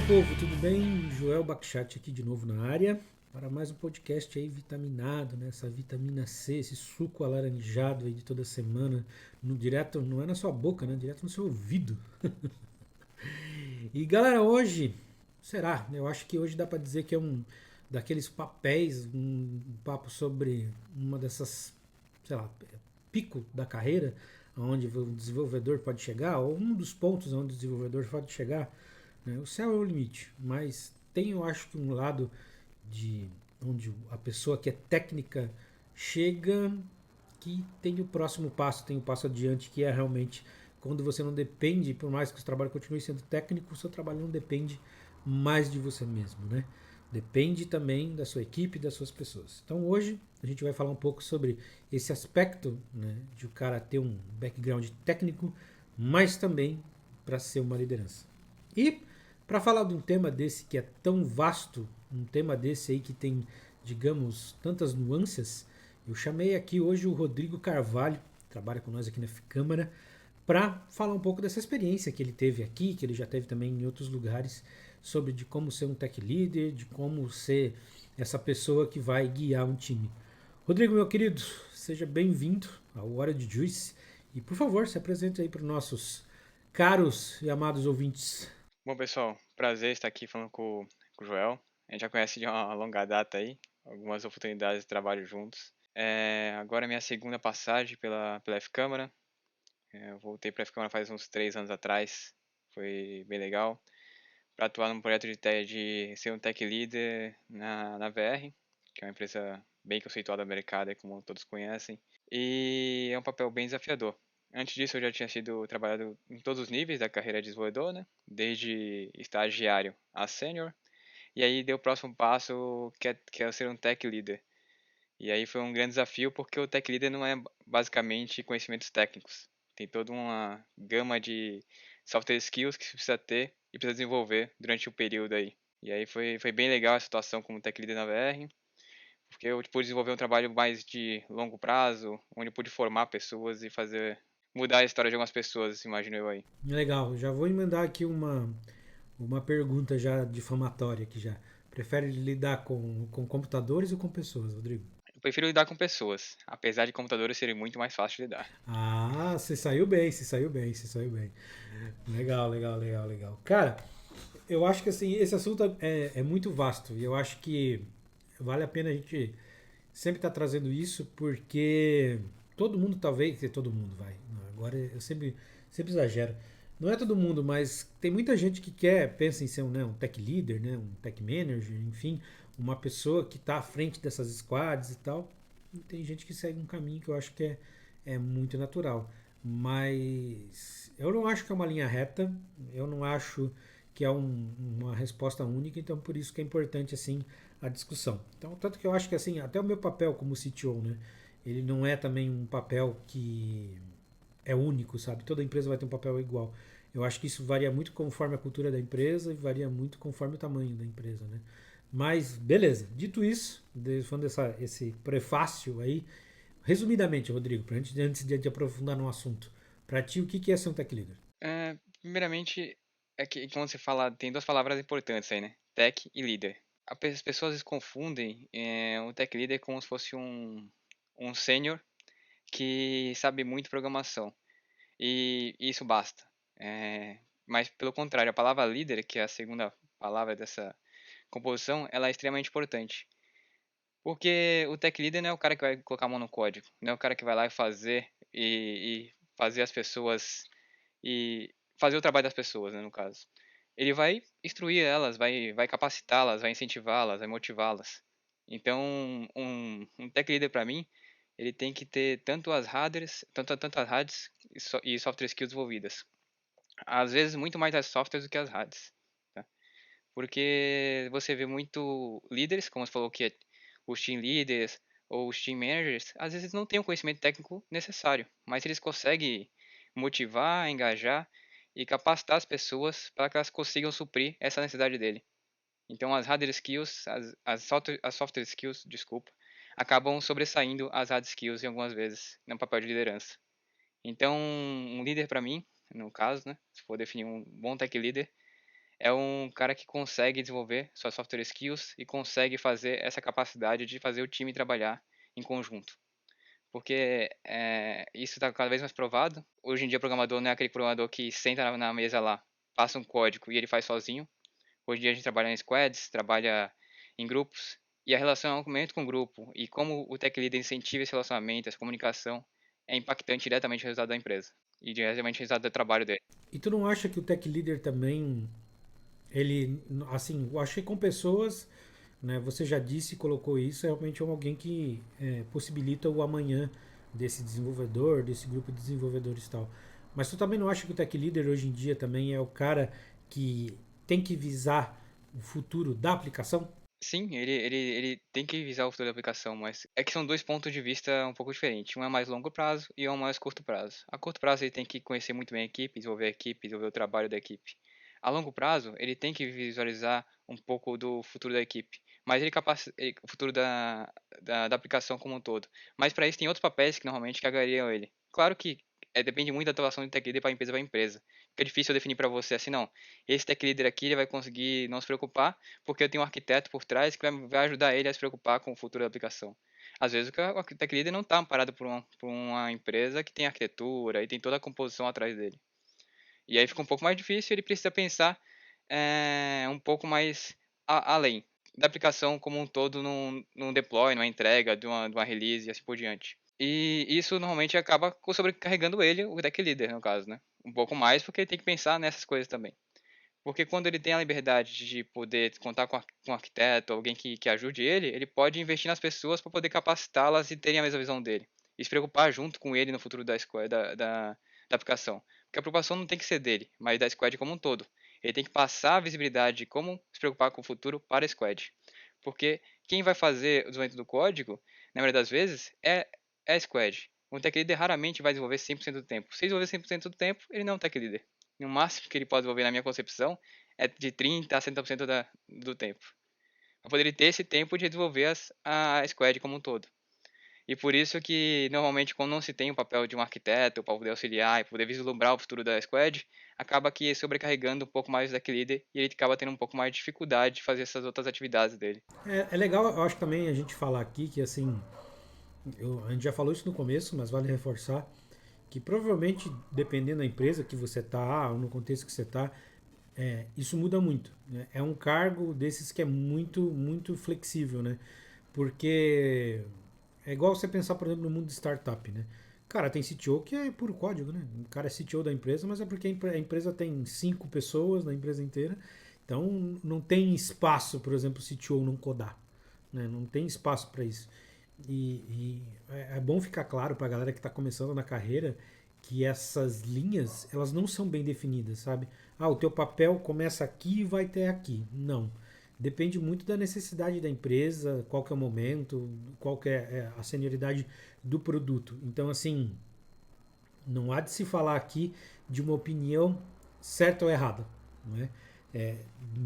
povo, tudo bem? Joel Bakchat aqui de novo na área para mais um podcast aí vitaminado, né? Essa vitamina C, esse suco alaranjado aí de toda semana, no direto, não é na sua boca, né? Direto no seu ouvido. E galera, hoje, será? Eu acho que hoje dá para dizer que é um daqueles papéis, um papo sobre uma dessas, sei lá, pico da carreira, onde o desenvolvedor pode chegar, ou um dos pontos onde o desenvolvedor pode chegar, né? O céu é o limite, mas tem, eu acho que um lado de onde a pessoa que é técnica chega, que tem o próximo passo, tem o passo adiante, que é realmente quando você não depende, por mais que o seu trabalho continue sendo técnico, o seu trabalho não depende mais de você mesmo, né? Depende também da sua equipe e das suas pessoas. Então hoje a gente vai falar um pouco sobre esse aspecto, né, de o cara ter um background técnico, mas também para ser uma liderança. E para falar de um tema desse que é tão vasto, um tema desse aí que tem, digamos, tantas nuances, eu chamei aqui hoje o Rodrigo Carvalho, que trabalha com nós aqui na Câmara, para falar um pouco dessa experiência que ele teve aqui, que ele já teve também em outros lugares, sobre de como ser um tech leader, de como ser essa pessoa que vai guiar um time. Rodrigo, meu querido, seja bem-vindo ao Hora de Juice e, por favor, se apresente aí para os nossos caros e amados ouvintes. Bom, pessoal, prazer estar aqui falando com o Joel. A gente já conhece de uma longa data aí, algumas oportunidades de trabalho juntos. Agora é minha segunda passagem pela F-Câmara. Eu voltei para a F-Câmara faz uns 3 anos atrás, foi bem legal, para atuar num projeto de ideia de ser um tech leader na VR, que é uma empresa bem conceituada no mercado, como todos conhecem, e é um papel bem desafiador. Antes disso, eu já tinha sido trabalhado em todos os níveis da carreira de desenvolvedor, né? Desde estagiário a sênior, e aí deu o próximo passo, que é ser um tech leader. E aí foi um grande desafio, porque o tech leader não é basicamente conhecimentos técnicos. Tem toda uma gama de software skills que você precisa ter e precisa desenvolver durante o período aí. E aí foi bem legal a situação como tech leader na VR, porque eu pude desenvolver um trabalho mais de longo prazo, onde eu pude formar pessoas e fazer mudar a história de algumas pessoas, imagino eu aí. Legal, já vou emendar aqui uma pergunta já difamatória aqui já. Prefere lidar com computadores ou com pessoas, Rodrigo? Eu prefiro lidar com pessoas, apesar de computadores serem muito mais fáceis de lidar. Ah, você saiu bem, você saiu bem, você saiu bem. Legal, legal, legal, legal. Cara, eu acho que assim, esse assunto é muito vasto e eu acho que vale a pena a gente sempre estar trazendo isso porque todo mundo talvez, todo mundo vai. Agora eu sempre exagero. Não é todo mundo, mas tem muita gente que pensa em ser um, né, um tech leader, né, um tech manager, enfim, uma pessoa que está à frente dessas squads e tal. E tem gente que segue um caminho que eu acho que é muito natural. Mas eu não acho que é uma linha reta, eu não acho que é uma resposta única, então por isso que é importante assim a discussão. Então, tanto que eu acho que assim, até o meu papel como CTO, né, ele não é também um papel que é único, sabe? Toda empresa vai ter um papel igual. Eu acho que isso varia muito conforme a cultura da empresa e varia muito conforme o tamanho da empresa, né? Mas, beleza. Dito isso, falando esse prefácio aí, resumidamente, Rodrigo, antes de a gente aprofundar no assunto, para ti, o que é ser um tech leader? Primeiramente, é que quando você fala, tem duas palavras importantes aí, né? Tech e leader. As pessoas confundem o tech leader como se fosse um sênior que sabe muito programação. E isso basta. Mas pelo contrário, a palavra líder, que é a segunda palavra dessa composição, ela é extremamente importante. Porque o tech leader não é o cara que vai colocar a mão no código, não é o cara que vai lá e fazer e fazer as pessoas e fazer o trabalho das pessoas, né, no caso. Ele vai instruir elas, vai capacitá-las, vai incentivá-las, vai motivá-las. Então, um tech leader para mim, ele tem que ter tanto as hardwares, tanto as hards e software skills desenvolvidas. Às vezes muito mais as softwares do que as hards, tá? Porque você vê muito líderes, como você falou que os team leaders ou os team managers, às vezes não têm o conhecimento técnico necessário, mas eles conseguem motivar, engajar e capacitar as pessoas para que elas consigam suprir essa necessidade dele. Então as hard skills, as software skills, desculpa, acabam sobressaindo as hard skills em algumas vezes no papel de liderança. Então um líder para mim, no caso, né, se for definir um bom tech leader, é um cara que consegue desenvolver suas software skills e consegue fazer essa capacidade de fazer o time trabalhar em conjunto. Porque isso está cada vez mais provado. Hoje em dia, o programador não é aquele programador que senta na mesa lá, passa um código e ele faz sozinho. Hoje em dia, a gente trabalha em squads, trabalha em grupos, e a relacionamento com o grupo e como o tech leader incentiva esse relacionamento, essa comunicação, é impactante diretamente no resultado da empresa e diretamente no resultado do trabalho dele. E tu não acha que o tech leader também, ele, assim, eu achei com pessoas, né? Você já disse e colocou isso, é realmente alguém que possibilita o amanhã desse desenvolvedor, desse grupo de desenvolvedores e tal. Mas tu também não acha que o tech leader hoje em dia também é o cara que tem que visar o futuro da aplicação? Sim, ele tem que visar o futuro da aplicação, mas é que são dois pontos de vista um pouco diferentes. Um é mais longo prazo e um é mais curto prazo. A curto prazo ele tem que conhecer muito bem a equipe, desenvolver o trabalho da equipe. A longo prazo ele tem que visualizar um pouco do futuro da equipe, mas o futuro da aplicação como um todo. Mas para isso tem outros papéis que normalmente carregariam ele. Claro que depende muito da atuação do tech leader para empresa. Fica difícil eu definir para você assim, não. Esse tech leader aqui ele vai conseguir não se preocupar porque eu tenho um arquiteto por trás que vai ajudar ele a se preocupar com o futuro da aplicação. Às vezes o tech leader não está amparado por uma empresa que tem arquitetura e tem toda a composição atrás dele. E aí fica um pouco mais difícil, ele precisa pensar um pouco mais além da aplicação como um todo num deploy, numa entrega de uma release e assim por diante. E isso normalmente acaba sobrecarregando ele, o tech leader no caso, né? Um pouco mais porque ele tem que pensar nessas coisas também. Porque quando ele tem a liberdade de poder contar com um arquiteto, alguém que ajude ele pode investir nas pessoas para poder capacitá-las e terem a mesma visão dele. E se preocupar junto com ele no futuro da aplicação. Porque a preocupação não tem que ser dele, mas da squad como um todo. Ele tem que passar a visibilidade de como se preocupar com o futuro para a squad. Porque quem vai fazer o desenvolvimento do código, na maioria das vezes, é a squad. Um tech leader raramente vai desenvolver 100% do tempo. Se desenvolver 100% do tempo, ele não é um tech leader. No máximo que ele pode desenvolver, na minha concepção, é de 30% a 70% do tempo. Para poder ter esse tempo de desenvolver a squad como um todo. E por isso que, normalmente, quando não se tem o papel de um arquiteto para poder auxiliar e poder vislumbrar o futuro da squad, acaba que sobrecarregando um pouco mais daquele líder e ele acaba tendo um pouco mais de dificuldade de fazer essas outras atividades dele. É legal, eu acho também a gente falar aqui que assim, a gente já falou isso no começo, mas vale reforçar que provavelmente, dependendo da empresa que você está, ou no contexto que você está, isso muda muito. Né? É um cargo desses que é muito flexível, né? Porque é igual você pensar, por exemplo, no mundo de startup, né? Cara, tem CTO que é puro código, né? O cara é CTO da empresa, mas é porque a empresa tem 5 pessoas na empresa inteira. Então não tem espaço, por exemplo, o CTO não codar. Né? Não tem espaço para isso. E é bom ficar claro para a galera que está começando na carreira que essas linhas elas não são bem definidas, sabe? Ah, o teu papel começa aqui e vai até aqui. Não. Depende muito da necessidade da empresa, qual que é o momento, qual que é a senioridade do produto. Então, assim, não há de se falar aqui de uma opinião certa ou errada. Não é?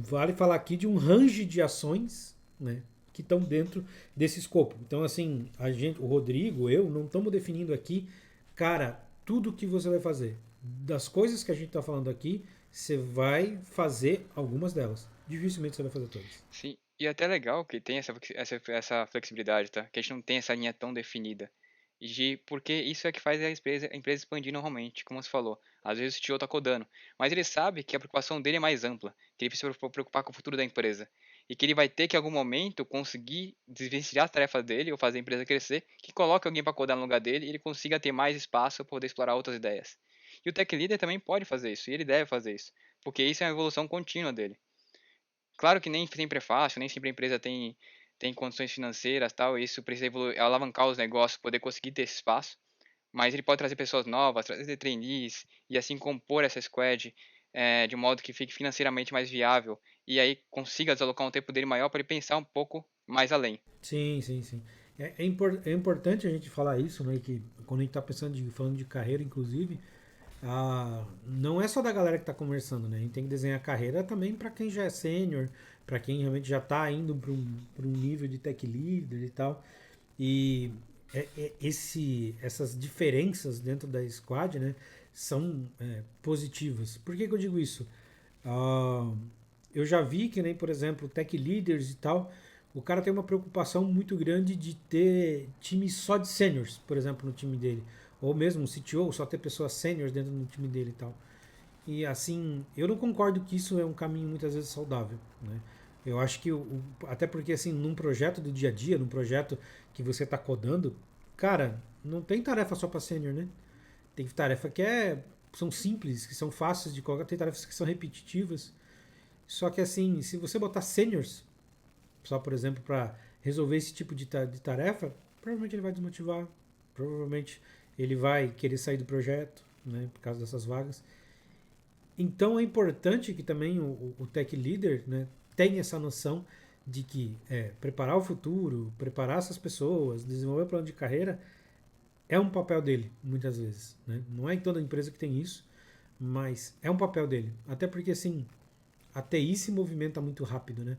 Vale falar aqui de um range de ações, né, que estão dentro desse escopo. Então, assim, a gente, o Rodrigo, eu, não estamos definindo aqui, cara, tudo que você vai fazer. Das coisas que a gente está falando aqui, você vai fazer algumas delas. Dificilmente você vai fazer todas. Sim, e é até legal que tem essa flexibilidade, tá? Que a gente não tem essa linha tão definida. Porque isso é que faz a empresa expandir normalmente, como você falou. Às vezes o CTO tá codando, mas ele sabe que a preocupação dele é mais ampla, que ele precisa se preocupar com o futuro da empresa. E que ele vai ter que, em algum momento, conseguir desvencilhar a tarefa dele ou fazer a empresa crescer, que coloque alguém para codar no lugar dele e ele consiga ter mais espaço para poder explorar outras ideias. E o Tech Leader também pode fazer isso, e ele deve fazer isso, porque isso é uma evolução contínua dele. Claro que nem sempre é fácil, nem sempre a empresa tem condições financeiras, tal, e isso precisa alavancar os negócios, poder conseguir ter esse espaço. Mas ele pode trazer pessoas novas, trazer trainees e assim compor essa squad de modo que fique financeiramente mais viável e aí consiga desalocar um tempo dele maior para ele pensar um pouco mais além. Sim, sim, sim. É importante a gente falar isso, né? Que quando a gente está falando de carreira, inclusive, não é só da galera que está conversando, né? A gente tem que desenhar carreira também para quem já é sênior, para quem realmente já está indo para um nível de tech leader e tal. E essas diferenças dentro da squad, né, são positivas. Por que eu digo isso? Ah, eu já vi que nem, por exemplo, tech leaders e tal, o cara tem uma preocupação muito grande de ter time só de seniors, por exemplo, no time dele. Ou mesmo um CTO, só ter pessoas seniors dentro do time dele e tal. E assim, eu não concordo que isso é um caminho muitas vezes saudável, né? Eu acho que, até porque assim, num projeto do dia a dia, num projeto que você está codando, cara, não tem tarefa só para sênior, né? Tem tarefa que são simples, que são fáceis de colocar, tem tarefas que são repetitivas. Só que assim, se você botar seniors, só por exemplo, para resolver esse tipo de tarefa, provavelmente ele vai desmotivar, provavelmente ele vai querer sair do projeto, né, por causa dessas vagas. Então é importante que também o tech leader, né, tenha essa noção de que preparar o futuro, preparar essas pessoas, desenvolver o plano de carreira é um papel dele, muitas vezes. Né? Não é em toda empresa que tem isso, mas é um papel dele. Até porque, assim, a TI se movimenta muito rápido, né?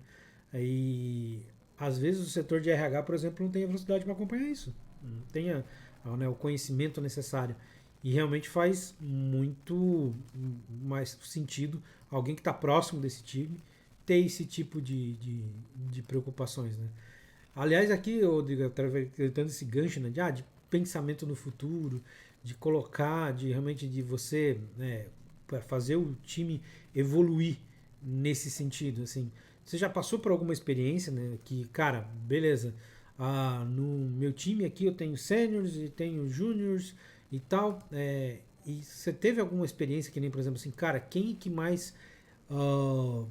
Aí, às vezes, o setor de RH, por exemplo, não tem a velocidade para acompanhar isso. Não tem né, o conhecimento necessário. E realmente faz muito mais sentido alguém que está próximo desse time ter esse tipo de preocupações, né? Aliás, aqui, Rodrigo, tentando esse gancho, né, de pensamento no futuro, de colocar, de realmente de você, né, fazer o time evoluir nesse sentido, assim. Você já passou por alguma experiência, né, que, cara, beleza, no meu time aqui eu tenho seniors e tenho juniors e tal, e você teve alguma experiência que nem, por exemplo, assim, cara, quem que mais ah,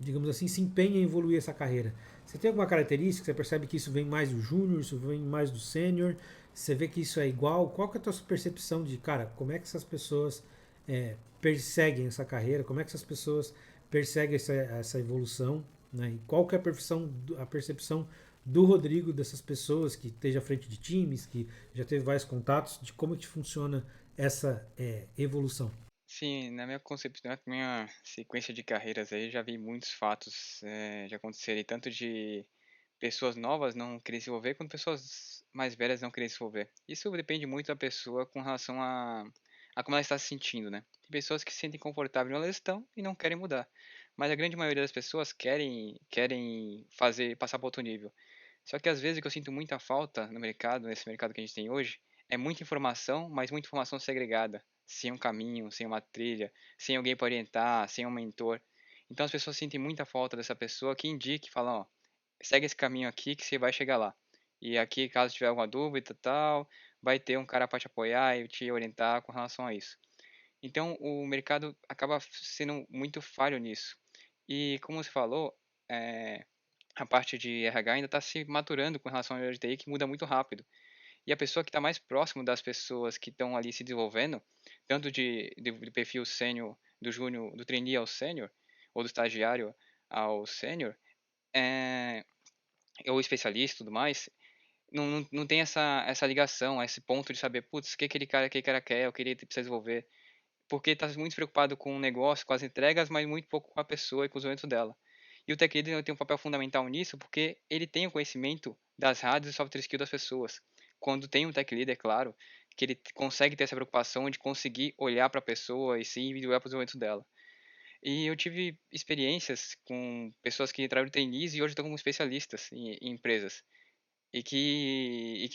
digamos assim, se empenha em evoluir essa carreira? Você tem alguma característica? Você percebe que isso vem mais do júnior, isso vem mais do sênior? Você vê que isso é igual? Qual que é a tua percepção de, cara, como é que essas pessoas perseguem essa carreira? Como é que essas pessoas perseguem essa evolução? Né? E qual que é a percepção do Rodrigo dessas pessoas que esteja à frente de times, que já teve vários contatos, de como que funciona essa evolução? Sim, na minha concepção, na minha sequência de carreiras aí, já vi muitos fatos de acontecerem, tanto de pessoas novas não querem se envolver, quanto pessoas mais velhas não querem se envolver. Isso depende muito da pessoa com relação a como ela está se sentindo, né? Tem pessoas que se sentem confortáveis onde elas estão e não querem mudar. Mas a grande maioria das pessoas querem passar para outro nível. Só que às vezes o que eu sinto muita falta no mercado, nesse mercado que a gente tem hoje, é muita informação, mas muita informação segregada, sem um caminho, sem uma trilha, sem alguém para orientar, sem um mentor. Então as pessoas sentem muita falta dessa pessoa que indique, fala, ó, segue esse caminho aqui que você vai chegar lá. E aqui, caso tiver alguma dúvida, tal, vai ter um cara para te apoiar e te orientar com relação a isso. Então o mercado acaba sendo muito falho nisso. E como você falou, é, a parte de RH ainda está se maturando com relação ao área de TI, que muda muito rápido. E a pessoa que está mais próximo das pessoas que estão ali se desenvolvendo, tanto de perfil sênior, do júnior, do trainee ao sênior, ou do estagiário ao sênior, é, ou especialista e tudo mais, não tem essa ligação, esse ponto de saber, putz, o que aquele cara quer, o que ele precisa desenvolver. Porque está muito preocupado com o negócio, com as entregas, mas muito pouco com a pessoa e com os eventos dela. E o Tech Leader tem um papel fundamental nisso, porque ele tem o conhecimento das hard e soft skills das pessoas. Quando tem um Tech Leader, é claro, que ele consegue ter essa preocupação de conseguir olhar para a pessoa e sim olhar para os eventos dela. E eu tive experiências com pessoas que entraram em trainees e hoje estão como especialistas em empresas. E que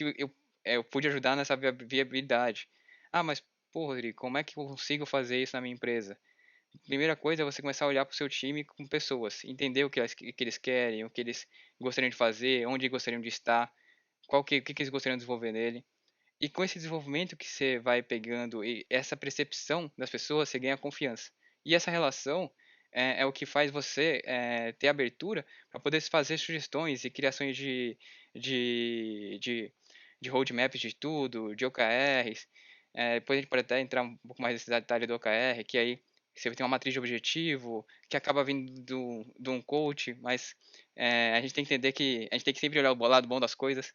eu pude ajudar nessa viabilidade. Ah, mas, pô, Rodrigo, como é que eu consigo fazer isso na minha empresa? Primeira coisa é você começar a olhar para o seu time com pessoas, entender o que eles querem, o que eles gostariam de fazer, onde gostariam de estar, o que eles gostariam de desenvolver nele. E com esse desenvolvimento que você vai pegando e essa percepção das pessoas, você ganha confiança. E essa relação é o que faz você ter abertura para poder fazer sugestões e criações de, de roadmaps de tudo, de OKRs. Depois a gente pode até entrar um pouco mais nesse detalhe do OKR, que aí você tem uma matriz de objetivo, que acaba vindo de um coach, mas a gente tem que entender que a gente tem que sempre olhar o lado bom das coisas,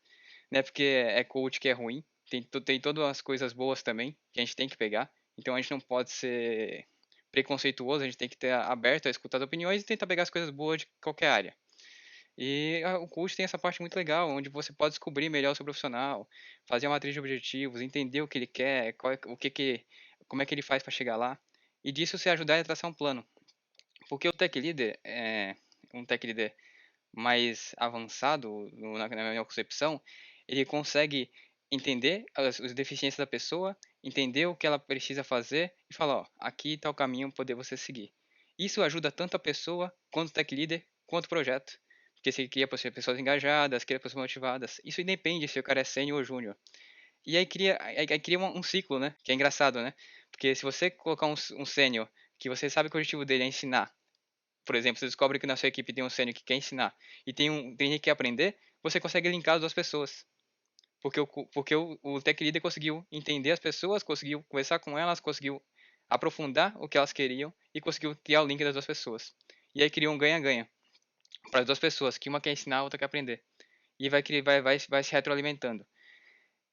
né? Porque é coach que é ruim, tem todas as coisas boas também que a gente tem que pegar. Então a gente não pode ser preconceituoso, a gente tem que ter aberto a escutar as opiniões e tentar pegar as coisas boas de qualquer área. E o coach tem essa parte muito legal, onde você pode descobrir melhor o seu profissional, fazer uma matriz de objetivos, entender o que ele quer, como é que ele faz para chegar lá, e disso você ajudar a traçar um plano. Porque o Tech Leader é um Tech Leader mais avançado na minha concepção, ele consegue entender as deficiências da pessoa, entender o que ela precisa fazer e falar, ó, aqui está o caminho para poder você seguir. Isso ajuda tanto a pessoa, quanto o tech leader, quanto o projeto. Porque se cria pessoas engajadas, cria pessoas motivadas. Isso independe se o cara é sênior ou júnior. E aí cria um ciclo, né? Que é engraçado, né? Porque se você colocar um sênior, que você sabe que o objetivo dele é ensinar, por exemplo, você descobre que na sua equipe tem um sênior que quer ensinar e tem gente que quer aprender, você consegue linkar as duas pessoas. Porque o tech leader conseguiu entender as pessoas, conseguiu conversar com elas, conseguiu aprofundar o que elas queriam e conseguiu criar o link das duas pessoas. E aí criou um ganha-ganha para as duas pessoas, que uma quer ensinar, a outra quer aprender. E vai se retroalimentando.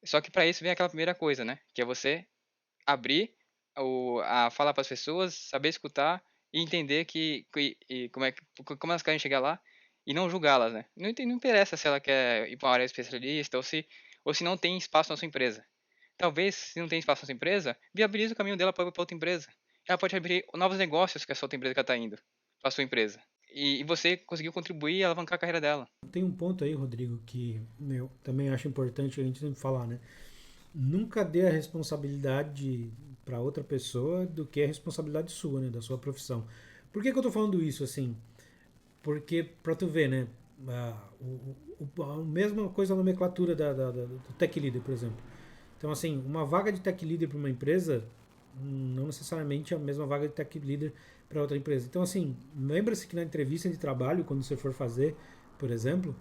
Só que para isso vem aquela primeira coisa, né? Que é você abrir a falar para as pessoas, saber escutar e entender como elas querem chegar lá e não julgá-las, né? Não interessa se ela quer ir para uma área especialista ou se não tem espaço na sua empresa. Talvez, se não tem espaço na sua empresa, viabilize o caminho dela para outra empresa. Ela pode abrir novos negócios que essa outra empresa que ela está indo para sua empresa. E você conseguiu contribuir e alavancar a carreira dela. Tem um ponto aí, Rodrigo, que eu também acho importante a gente sempre falar, né? Nunca dê a responsabilidade para outra pessoa do que a responsabilidade sua, né? Da sua profissão. Por que eu tô falando isso assim? Porque, pra tu ver, né? A mesma coisa a nomenclatura do Tech Leader, por exemplo. Então, assim, uma vaga de Tech Leader para uma empresa não necessariamente é a mesma vaga de Tech Leader para outra empresa. Então, assim, lembra-se que na entrevista de trabalho, quando você for fazer, por exemplo,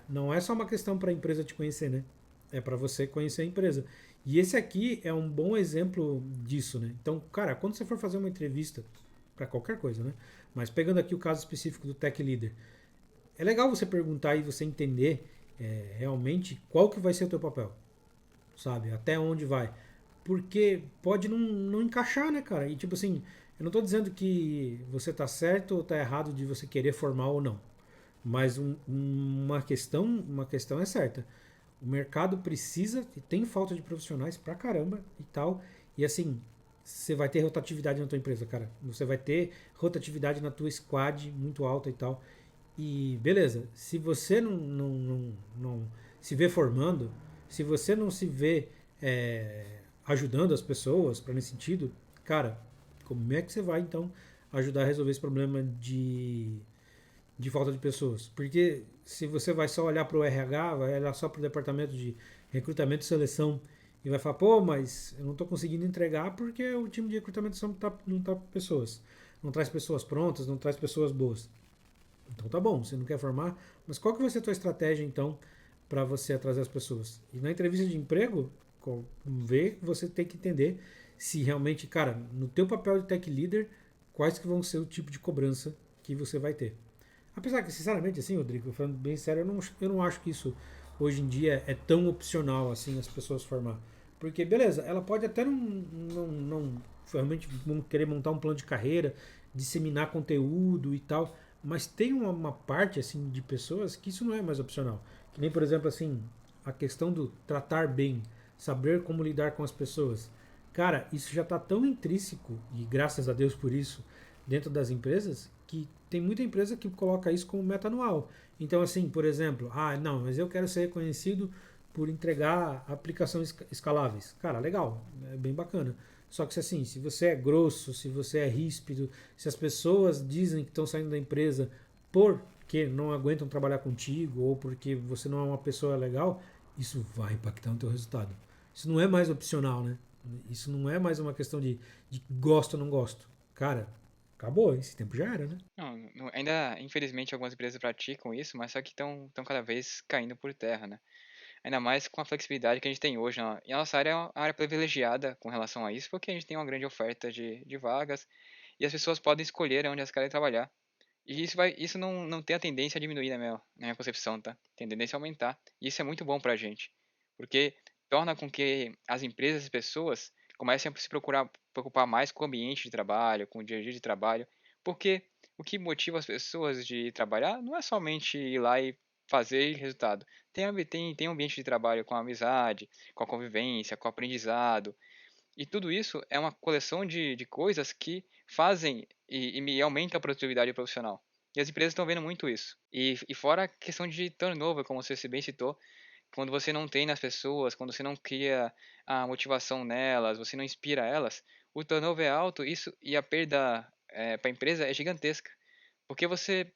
não é só uma questão para a empresa te conhecer, né? É para você conhecer a empresa. E esse aqui é um bom exemplo disso, né? Então, cara, quando você for fazer uma entrevista para qualquer coisa, né? Mas pegando aqui o caso específico do Tech Leader, é legal você perguntar e você entender realmente qual que vai ser o teu papel, sabe? Até onde vai. Porque pode não encaixar, né, cara? E tipo assim, eu não tô dizendo que você tá certo ou tá errado de você querer formar ou não. Mas uma questão é certa. O mercado precisa e tem falta de profissionais pra caramba e tal. E assim, você vai ter rotatividade na tua empresa, cara. Você vai ter rotatividade na tua squad muito alta e tal. E beleza, se você não se vê formando, se você não se vê ajudando as pessoas para nesse sentido, cara, como é que você vai então ajudar a resolver esse problema de falta de pessoas? Porque se você vai só olhar para o RH, vai olhar só para o departamento de recrutamento e seleção e vai falar, pô, mas eu não estou conseguindo entregar porque o time de recrutamento não tá pessoas. Não traz pessoas prontas, não traz pessoas boas. Então tá bom, você não quer formar, mas qual que vai ser a tua estratégia então para você atrazer as pessoas? E na entrevista de emprego, você tem que entender se realmente, cara, no teu papel de tech leader, quais que vão ser o tipo de cobrança que você vai ter. Apesar que, sinceramente, assim, Rodrigo, falando bem sério, eu não acho que isso hoje em dia é tão opcional assim as pessoas formar. Porque, beleza, ela pode até não realmente querer montar um plano de carreira, disseminar conteúdo e tal, mas tem uma parte assim de pessoas que isso não é mais opcional. Que nem, por exemplo, assim, a questão do tratar bem, saber como lidar com as pessoas. Cara, isso já está tão intrínseco, e graças a Deus por isso, dentro das empresas, que tem muita empresa que coloca isso como meta anual. Então, assim, por exemplo, não, mas eu quero ser reconhecido por entregar aplicações escaláveis. Cara, legal, é bem bacana. Só que assim, se você é grosso, se você é ríspido, se as pessoas dizem que estão saindo da empresa porque não aguentam trabalhar contigo ou porque você não é uma pessoa legal, isso vai impactar no teu resultado. Isso não é mais opcional, né? Isso não é mais uma questão de gosto ou não gosto. Cara, acabou, esse tempo já era, né? Ainda, infelizmente, algumas empresas praticam isso, mas só que estão cada vez caindo por terra, né? Ainda mais com a flexibilidade que a gente tem hoje. E a nossa área é uma área privilegiada com relação a isso, porque a gente tem uma grande oferta de vagas e as pessoas podem escolher onde elas querem trabalhar. E isso não tem a tendência a diminuir na minha concepção, tá? Tem a tendência a aumentar. E isso é muito bom pra gente, porque torna com que as empresas e as pessoas comecem a se preocupar mais com o ambiente de trabalho, com o dia a dia de trabalho, porque o que motiva as pessoas de trabalhar não é somente ir lá e fazer resultado. Tem um ambiente de trabalho com a amizade, com a convivência, com o aprendizado, e tudo isso é uma coleção de coisas que fazem e me aumenta a produtividade profissional. E as empresas estão vendo muito isso. E fora a questão de turnover, como você bem citou, quando você não tem nas pessoas, quando você não cria a motivação nelas, você não inspira elas, o turnover é alto, isso e a perda para a empresa é gigantesca. Porque você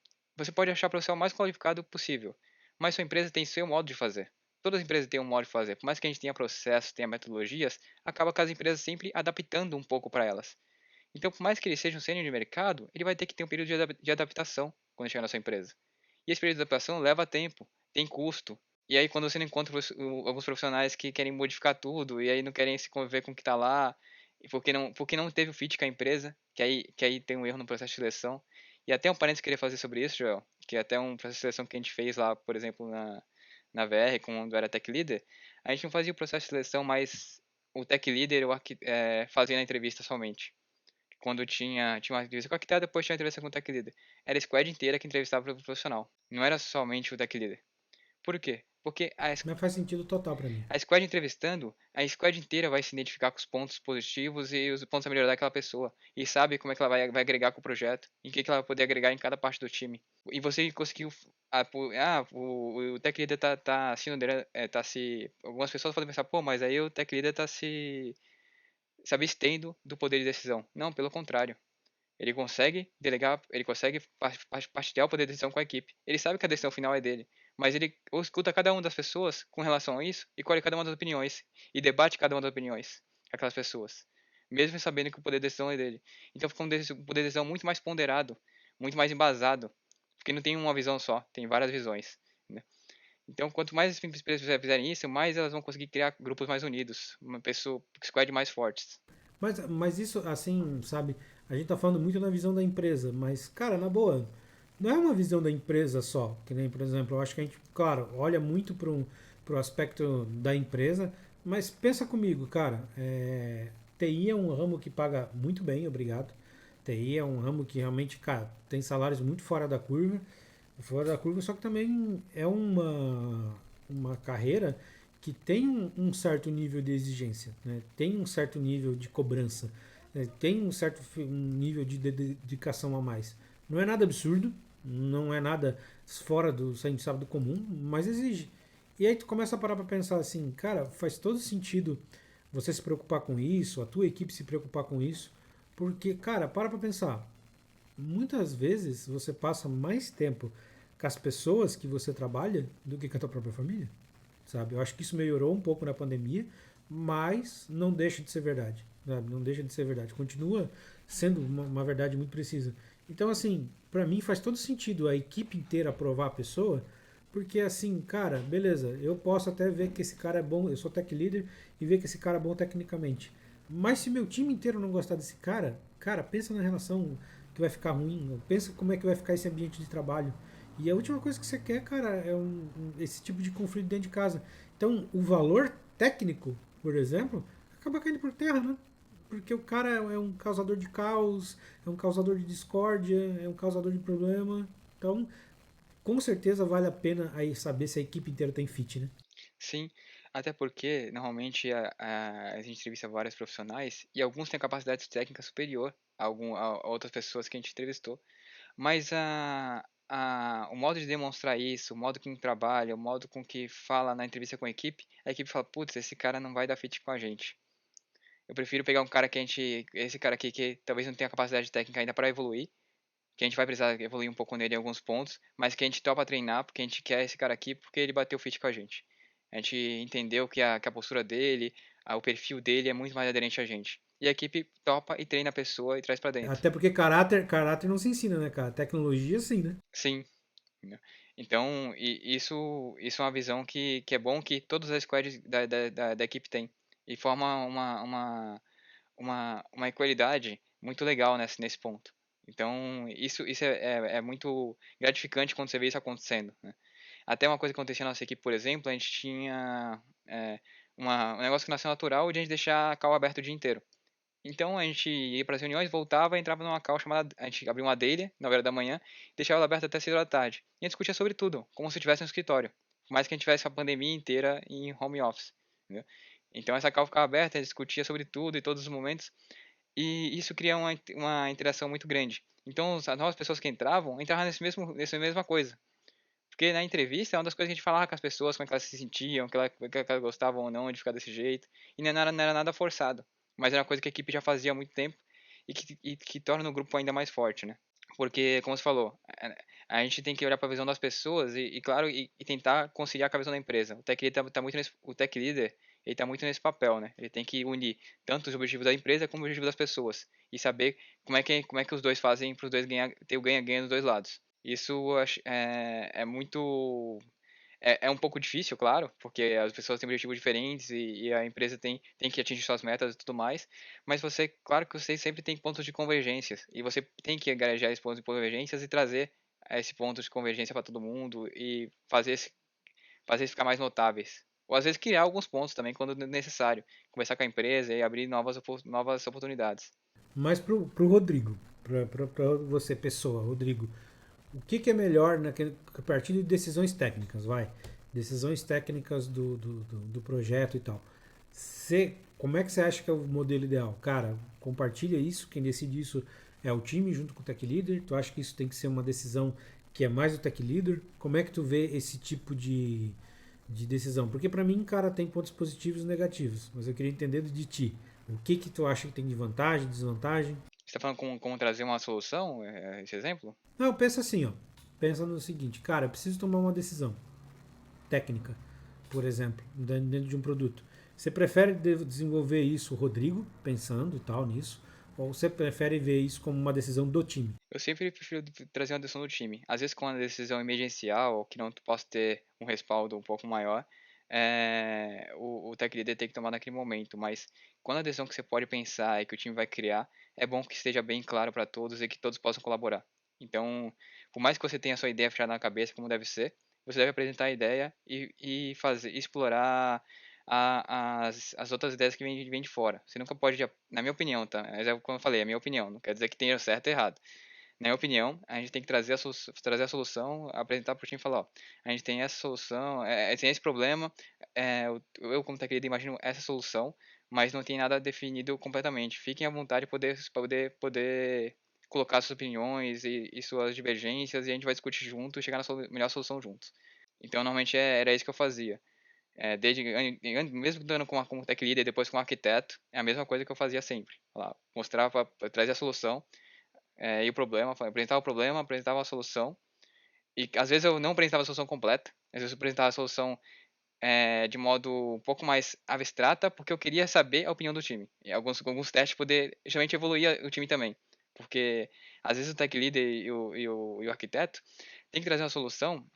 pode achar o profissional mais qualificado possível, mas sua empresa tem seu modo de fazer. Todas as empresas têm um modo de fazer. Por mais que a gente tenha processos, tenha metodologias, acaba com as empresas sempre adaptando um pouco para elas. Então, por mais que ele seja um sênior de mercado, ele vai ter que ter um período de adaptação quando chegar na sua empresa. E esse período de adaptação leva tempo, tem custo. E aí, quando você não encontra alguns profissionais que querem modificar tudo, e aí não querem se conviver com o que está lá, porque não teve o fit com a empresa, que aí tem um erro no processo de seleção. E até um parênteses que eu queria fazer sobre isso, Joel, que é até um processo de seleção que a gente fez lá, por exemplo, na VR, quando era Tech Leader, a gente não fazia o processo de seleção, mas o Tech Leader fazia na entrevista somente. Quando tinha uma entrevista com o arquiteto, depois tinha uma entrevista com o Tech Leader. Era a squad inteira que entrevistava o profissional. Não era somente o Tech Leader. Por quê? Porque Mas faz sentido total para mim. a squad entrevistando, a squad inteira vai se identificar com os pontos positivos e os pontos a melhorar daquela pessoa. E sabe como é que ela vai agregar com o projeto, em que ela vai poder agregar em cada parte do time. E você conseguiu. O Tech Leader tá se. Algumas pessoas podem pensar, pô, mas aí o Tech Leader tá se abstendo do poder de decisão. Não, pelo contrário. Ele consegue delegar, ele consegue partilhar o poder de decisão com a equipe. Ele sabe que a decisão final é dele, mas ele escuta cada uma das pessoas com relação a isso e colhe cada uma das opiniões e debate cada uma das opiniões daquelas pessoas, mesmo sabendo que o poder de decisão é dele. Então fica um poder de decisão muito mais ponderado, muito mais embasado, porque não tem uma visão só, tem várias visões, né? Então, quanto mais as empresas fizerem isso, mais elas vão conseguir criar grupos mais unidos, uma pessoa, squad mais fortes. Mas isso, assim, sabe? A gente tá falando muito na visão da empresa, mas, cara, na boa, não é uma visão da empresa só. Que nem, por exemplo, eu acho que a gente, claro, olha muito pro aspecto da empresa, mas pensa comigo, cara, TI é um ramo que paga muito bem, obrigado. TI é um ramo que realmente, cara, tem salários muito fora da curva, só que também é uma carreira que tem um certo nível de exigência, né? Tem um certo nível de cobrança, né? Tem um nível de dedicação a mais. Não é nada absurdo, não é nada fora do, a gente sabe, do comum, mas exige. E aí tu começa a parar para pensar assim, cara, faz todo sentido você se preocupar com isso, a tua equipe se preocupar com isso, porque, cara, para pensar, muitas vezes você passa mais tempo com as pessoas que você trabalha do que com a tua própria família, sabe? Eu acho que isso melhorou um pouco na pandemia, mas não deixa de ser verdade, sabe? Não deixa de ser verdade. Continua sendo uma verdade muito precisa. Então, assim, para mim faz todo sentido a equipe inteira aprovar a pessoa, porque assim, cara, beleza, eu posso até ver que esse cara é bom, eu sou tech leader e ver que esse cara é bom tecnicamente. Mas se meu time inteiro não gostar desse cara, pensa na relação que vai ficar ruim, pensa como é que vai ficar esse ambiente de trabalho. E a última coisa que você quer, cara, é esse tipo de conflito dentro de casa. Então, o valor técnico, por exemplo, acaba caindo por terra, né? Porque o cara é um causador de caos, é um causador de discórdia, é um causador de problema. Então, com certeza vale a pena aí saber se a equipe inteira tem fit, né? Sim, até porque normalmente a gente entrevista vários profissionais e alguns têm capacidade técnica superior a outras pessoas que a gente entrevistou, mas o modo de demonstrar isso, o modo com que trabalha, o modo com que fala na entrevista com a equipe fala, putz, esse cara não vai dar fit com a gente. Eu prefiro pegar um cara esse cara aqui que talvez não tenha capacidade técnica ainda para evoluir, que a gente vai precisar evoluir um pouco nele em alguns pontos, mas que a gente topa treinar porque a gente quer esse cara aqui porque ele bateu fit com a gente. A gente entendeu que a postura dele, o perfil dele é muito mais aderente a gente. E a equipe topa e treina a pessoa e traz pra dentro. Até porque caráter não se ensina, né, cara? Tecnologia sim, né? Sim. Entendeu? Então, isso é uma visão que é bom que todas as squads da equipe têm. E forma uma equalidade muito legal nesse ponto. Então, isso é muito gratificante quando você vê isso acontecendo, né? Até uma coisa que acontecia na nossa equipe, por exemplo, a gente tinha é, um negócio que nasceu natural de a gente deixar a call aberta o dia inteiro. Então a gente ia para as reuniões, voltava, entrava numa call chamada. A gente abria uma daily, 9 horas da manhã, deixava ela aberta até 6 horas da tarde. E a gente discutia sobre tudo, como se estivesse no escritório. Por mais que a gente tivesse a pandemia inteira em home office. Entendeu? Então essa call ficava aberta, a gente discutia sobre tudo e todos os momentos. e isso cria uma interação muito grande. Então, as novas pessoas que entravam nessa mesma coisa. Porque na entrevista é uma das coisas que a gente falava com as pessoas, como é que elas se sentiam, que elas gostavam ou não de ficar desse jeito. E não era nada forçado. Mas era uma coisa que a equipe já fazia há muito tempo e que torna o grupo ainda mais forte, né? Porque, como você falou, a gente tem que olhar para a visão das pessoas claro, e tentar conciliar com a visão da empresa. O tech leader, ele tá muito nesse papel, né? Ele tem que unir tanto os objetivos da empresa como os objetivos das pessoas e saber como é que os dois fazem para os dois ter o ganha-ganha dos dois lados. Isso é muito é um pouco difícil, claro, porque as pessoas têm objetivos diferentes e a empresa tem que atingir suas metas e tudo mais, mas claro que você sempre tem pontos de convergências e você tem que agregar esses pontos de convergências e trazer esse ponto de convergência para todo mundo e fazer eles ficar mais notáveis. Ou às vezes criar alguns pontos também quando necessário, conversar com a empresa e abrir novas oportunidades. Mas pro Rodrigo, pra você, pessoa, Rodrigo, o que é melhor a partir de decisões técnicas, vai? Decisões técnicas do projeto e tal. Como é que você acha que é o modelo ideal? Cara, compartilha isso, quem decide isso é o time junto com o tech leader. Tu acha que isso tem que ser uma decisão que é mais do tech leader? Como é que tu vê esse tipo de decisão? Porque para mim, cara, tem pontos positivos e negativos, mas eu queria entender de ti. O que tu acha que tem de vantagem, desvantagem? Você está falando como trazer uma solução, esse exemplo? Não, pensa assim, ó. Pensa no seguinte, cara, eu preciso tomar uma decisão técnica, por exemplo, dentro de um produto. Você prefere desenvolver isso, Rodrigo, pensando e tal nisso, ou você prefere ver isso como uma decisão do time? Eu sempre prefiro trazer uma decisão do time. Às vezes, com uma decisão emergencial, ou que não posso ter um respaldo um pouco maior, o tech leader tem que tomar naquele momento. Mas quando a decisão que você pode pensar e que o time vai criar, é bom que esteja bem claro para todos e que todos possam colaborar. Então, por mais que você tenha a sua ideia fechada na cabeça, como deve ser, você deve apresentar a ideia e explorar as outras ideias que vêm de fora. Você nunca pode, na minha opinião, tá? Mas é como eu falei, é a minha opinião. Não quer dizer que tenha certo ou errado. Na minha opinião, a gente tem que trazer a solução, apresentar para o time e falar, ó, a gente tem essa solução, tem esse problema, eu como tech lead imagino essa solução, mas não tem nada definido completamente. Fiquem à vontade de poder colocar suas opiniões e suas divergências e a gente vai discutir junto e chegar na melhor solução juntos. Então, normalmente era isso que eu fazia. Mesmo dando como tech leader e depois como arquiteto, é a mesma coisa que eu fazia sempre. Lá, mostrava, trazia a solução, e o problema, apresentava o problema, apresentava a solução. E às vezes eu não apresentava a solução completa, às vezes eu apresentava a solução de modo um pouco mais abstrata, porque eu queria saber a opinião do time. E alguns testes poder justamente evoluir o time também. Porque às vezes o tech leader e o arquiteto tem que trazer uma solução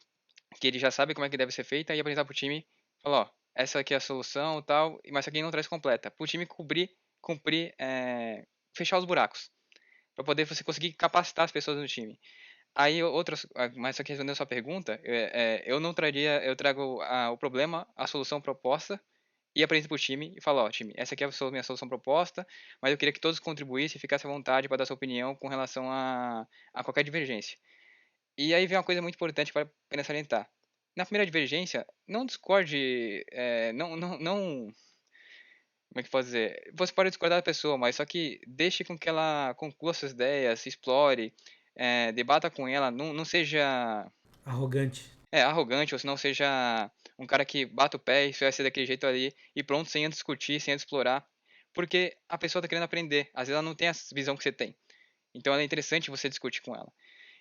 que ele já sabe como é que deve ser feita e apresentar para o time, falar, ó, essa aqui é a solução e tal, mas isso aqui não traz completa. Para o time cumprir, fechar os buracos para poder você conseguir capacitar as pessoas no time. Aí mas só que respondendo a sua pergunta, eu não traria, eu trago o problema, a solução proposta e apresento para o time e falo, ó, time, essa aqui é a minha solução proposta, mas eu queria que todos contribuíssem e ficassem à vontade para dar sua opinião com relação a qualquer divergência. E aí vem uma coisa muito importante para salientar. Na primeira divergência, não discorde, como é que pode dizer? Você pode discordar da pessoa, mas só que deixe com que ela conclua suas ideias, explore, debata com ela, não seja Arrogante. arrogante, ou se não seja um cara que bata o pé e isso vai ser daquele jeito ali, e pronto, sem antes discutir, sem antes explorar, porque a pessoa está querendo aprender, às vezes ela não tem a visão que você tem, então é interessante você discutir com ela.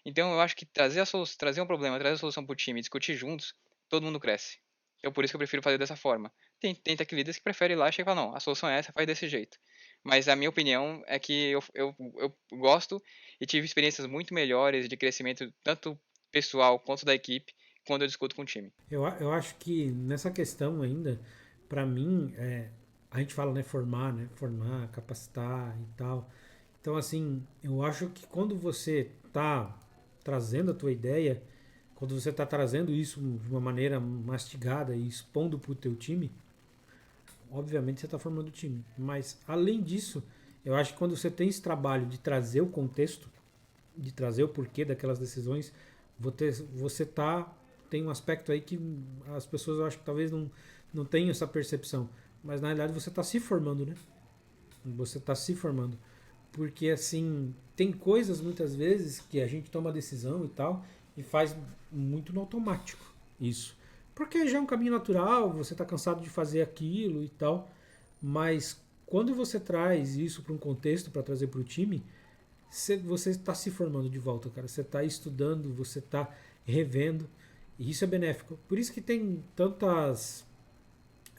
Então eu acho que trazer um problema, trazer a solução para o time, discutir juntos, todo mundo cresce. Então por isso que eu prefiro fazer dessa forma. Tem tech leaders que preferem ir lá e chegar e falar, não, a solução é essa, faz desse jeito. Mas a minha opinião é que eu gosto e tive experiências muito melhores de crescimento, tanto pessoal quanto da equipe, quando eu discuto com o time. Eu acho que nessa questão ainda, para mim, a gente fala, né? Formar, capacitar e tal. Então, assim, eu acho que quando você tá trazendo a tua ideia, quando você tá trazendo isso de uma maneira mastigada e expondo pro teu time, obviamente você está formando o time. Mas, além disso, eu acho que quando você tem esse trabalho de trazer o contexto, de trazer o porquê daquelas decisões, você tá tem um aspecto aí que as pessoas eu acho que talvez não tenham essa percepção, mas na realidade você está se formando, né? Você está se formando. porque assim, tem coisas muitas vezes que a gente toma decisão e tal, e faz muito no automático isso. Porque já é um caminho natural, você está cansado de fazer aquilo e tal, mas quando você traz isso para um contexto, para trazer para o time, você está se formando de volta, cara. Você está estudando, você está revendo, e isso é benéfico. Por isso que tem tantas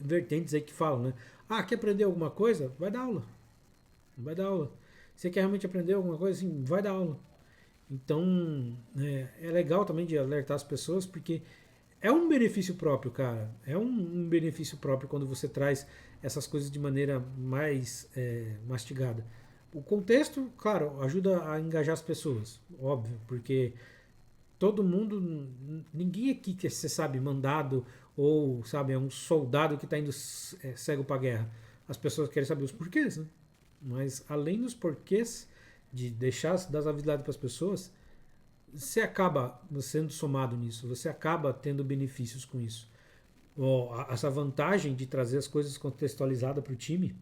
vertentes aí que falam, né? Ah, quer aprender alguma coisa? Vai dar aula. Vai dar aula. Você quer realmente aprender alguma coisa? Assim, vai dar aula. Então, é legal também de alertar as pessoas, porque é um benefício próprio, cara. É um benefício próprio quando você traz essas coisas de maneira mais mastigada. O contexto, claro, ajuda a engajar as pessoas, óbvio, porque todo mundo, ninguém aqui que você sabe, mandado ou sabe, é um soldado que está indo cego para a guerra. As pessoas querem saber os porquês, né? Mas além dos porquês de deixar das habilidades para as pessoas, você acaba sendo somado nisso, você acaba tendo benefícios com isso. Essa vantagem de trazer as coisas contextualizadas para o time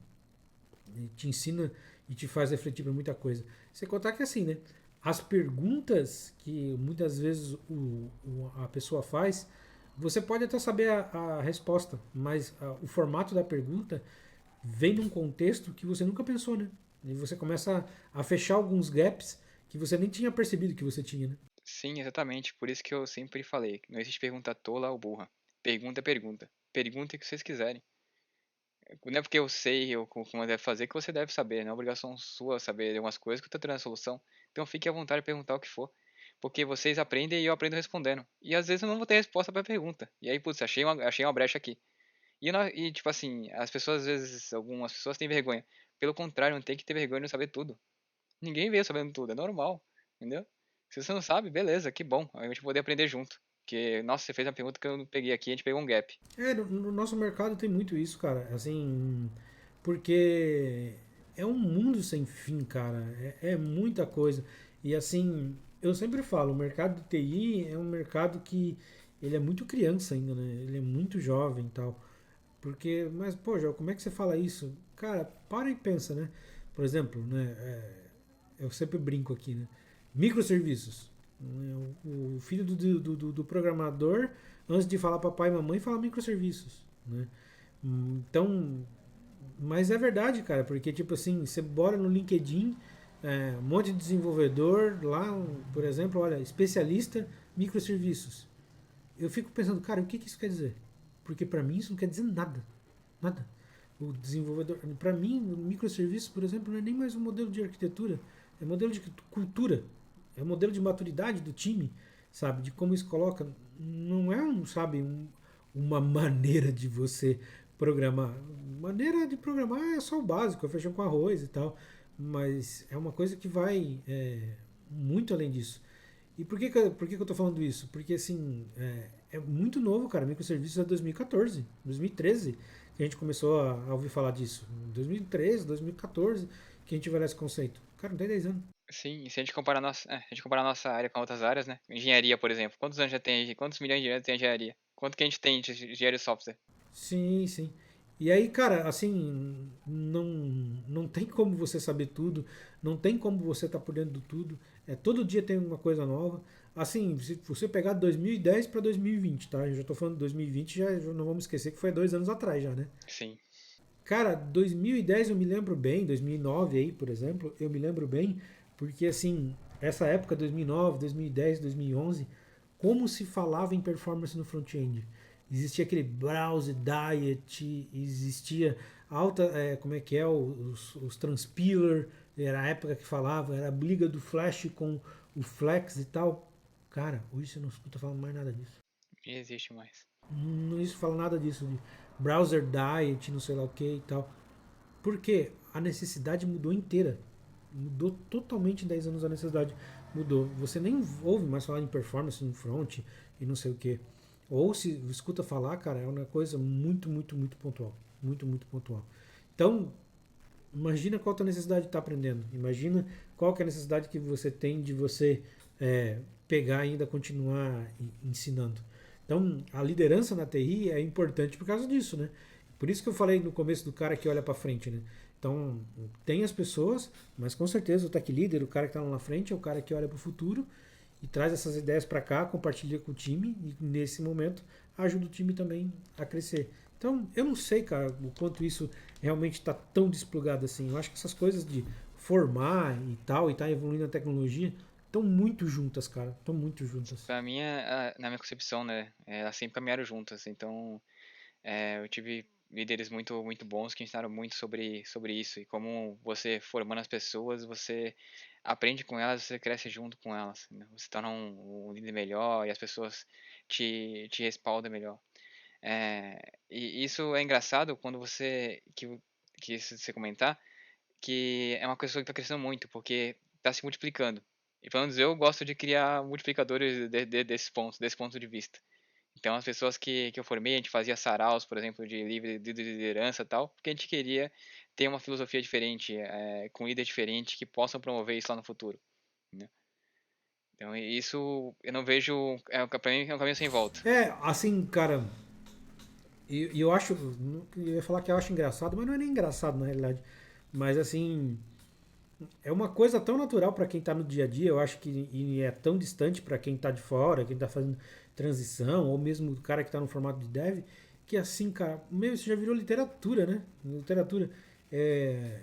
te ensina e te faz refletir para muita coisa. Você contar que assim, né? As perguntas que muitas vezes a pessoa faz, você pode até saber a resposta, mas o formato da pergunta vem num contexto que você nunca pensou, né? E você começa a fechar alguns gaps que você nem tinha percebido que você tinha, né? Sim, exatamente. Por isso que eu sempre falei, não existe pergunta tola ou burra. Pergunta é pergunta. Pergunta o que vocês quiserem. Não é porque eu sei como deve fazer que você deve saber. Não é obrigação sua saber algumas coisas que eu tô trazendo a solução. Então fique à vontade de perguntar o que for. Porque vocês aprendem e eu aprendo respondendo. E às vezes eu não vou ter resposta pra pergunta. E aí, putz, achei uma brecha aqui. E tipo assim, as pessoas às vezes, algumas pessoas têm vergonha. Pelo contrário, não tem que ter vergonha de não saber tudo. Ninguém veio sabendo tudo, é normal, entendeu? Se você não sabe, beleza, que bom. A gente vai poder aprender junto. Porque, nossa, você fez uma pergunta que eu não peguei aqui, a gente pegou um gap. No nosso mercado tem muito isso, cara. Assim, porque é um mundo sem fim, cara. É muita coisa. E assim, eu sempre falo, o mercado de TI é um mercado que ele é muito criança ainda, né? Ele é muito jovem e tal. Porque, mas, pô, João, como é que você fala isso? Cara, para e pensa, né? Por exemplo, né? Eu sempre brinco aqui, né? Microserviços. O filho do programador, antes de falar papai e mamãe, fala microserviços, né? Então, mas é verdade, cara, porque tipo assim, você bora no LinkedIn, um monte de desenvolvedor lá, por exemplo, olha, especialista microserviços. Eu fico pensando, cara, o que isso quer dizer? Porque para mim isso não quer dizer nada, nada. O desenvolvedor, para mim, o microserviço, por exemplo, não é nem mais um modelo de arquitetura, é um modelo de cultura, é um modelo de maturidade do time, sabe, de como isso coloca. Não é sabe, uma maneira de você programar. Maneira de programar é só o básico, é feijão com arroz e tal, mas é uma coisa que vai muito além disso. E por que eu tô falando isso? Porque assim, é muito novo, cara. Microserviços é 2014, 2013 que a gente começou a ouvir falar disso. 2013, 2014 que a gente vai nesse conceito. Cara, não tem 10 anos. Sim, e se a gente comparar a nossa área com outras áreas, né? Engenharia, por exemplo. Quantos anos já tem, quantos milhões de anos tem engenharia? Quanto que a gente tem de engenharia de software? Sim, sim. E aí, cara, assim, não tem como você saber tudo, não tem como você estar por dentro de tudo. Todo dia tem uma coisa nova. Assim, se você pegar 2010 para 2020, tá? Eu já tô falando de 2020, já não vamos esquecer que foi 2 anos atrás já, né? Sim. Cara, 2010 eu me lembro bem, 2009 aí, por exemplo, eu me lembro bem, porque assim, essa época 2009, 2010, 2011, como se falava em performance no front-end. Existia aquele browse diet, existia alta, como é que é, os transpiler, era a época que falava, era a briga do Flash com o Flex e tal. Cara, hoje você não escuta falando mais nada disso. Nem existe mais. Não se fala nada disso, de browser diet, não sei lá o que e tal. Porque a necessidade mudou inteira. Mudou totalmente em 10 anos a necessidade. Mudou. Você nem ouve mais falar em performance no front e não sei o que. Ou se escuta falar, cara, é uma coisa muito, muito, muito pontual. Muito, muito pontual. Então, imagina qual a tua necessidade de estar aprendendo. Imagina qual que é a necessidade que você tem de você pegar e ainda continuar ensinando. Então, a liderança na TI é importante por causa disso, né? Por isso que eu falei no começo do cara que olha para frente, né? Então, tem as pessoas, mas com certeza o tech leader, o cara que está lá na frente, é o cara que olha para o futuro e traz essas ideias para cá, compartilha com o time e nesse momento ajuda o time também a crescer. Então, eu não sei, cara, o quanto isso realmente está tão desplugado assim. Eu acho que essas coisas de formar e tal, e tá evoluindo a tecnologia, estão muito juntas, cara. Estão muito juntas. Pra mim, na minha concepção, né, elas sempre caminharam juntas. Então, eu tive líderes muito bons que ensinaram muito sobre isso. E como você formando as pessoas, você aprende com elas, você cresce junto com elas, né? Você torna um líder melhor e as pessoas te respaldam melhor. E isso é engraçado quando que isso você comentar, que é uma pessoa que está crescendo muito, porque está se multiplicando. E pelo menos eu gosto de criar multiplicadores desse ponto de vista. Então, as pessoas que eu formei, a gente fazia saraus, por exemplo, de liderança e tal, porque a gente queria ter uma filosofia diferente, com líderes diferentes que possam promover isso lá no futuro, né? Então, isso eu não vejo, pra mim é um caminho sem volta. É, assim, cara, e eu acho. Eu ia falar que eu acho engraçado, mas não é nem engraçado na realidade. Mas assim, é uma coisa tão natural para quem tá no dia a dia, eu acho que e é tão distante para quem tá de fora, quem tá fazendo transição, ou mesmo o cara que tá no formato de dev, que assim, cara, meu, isso já virou literatura, né? Literatura. É,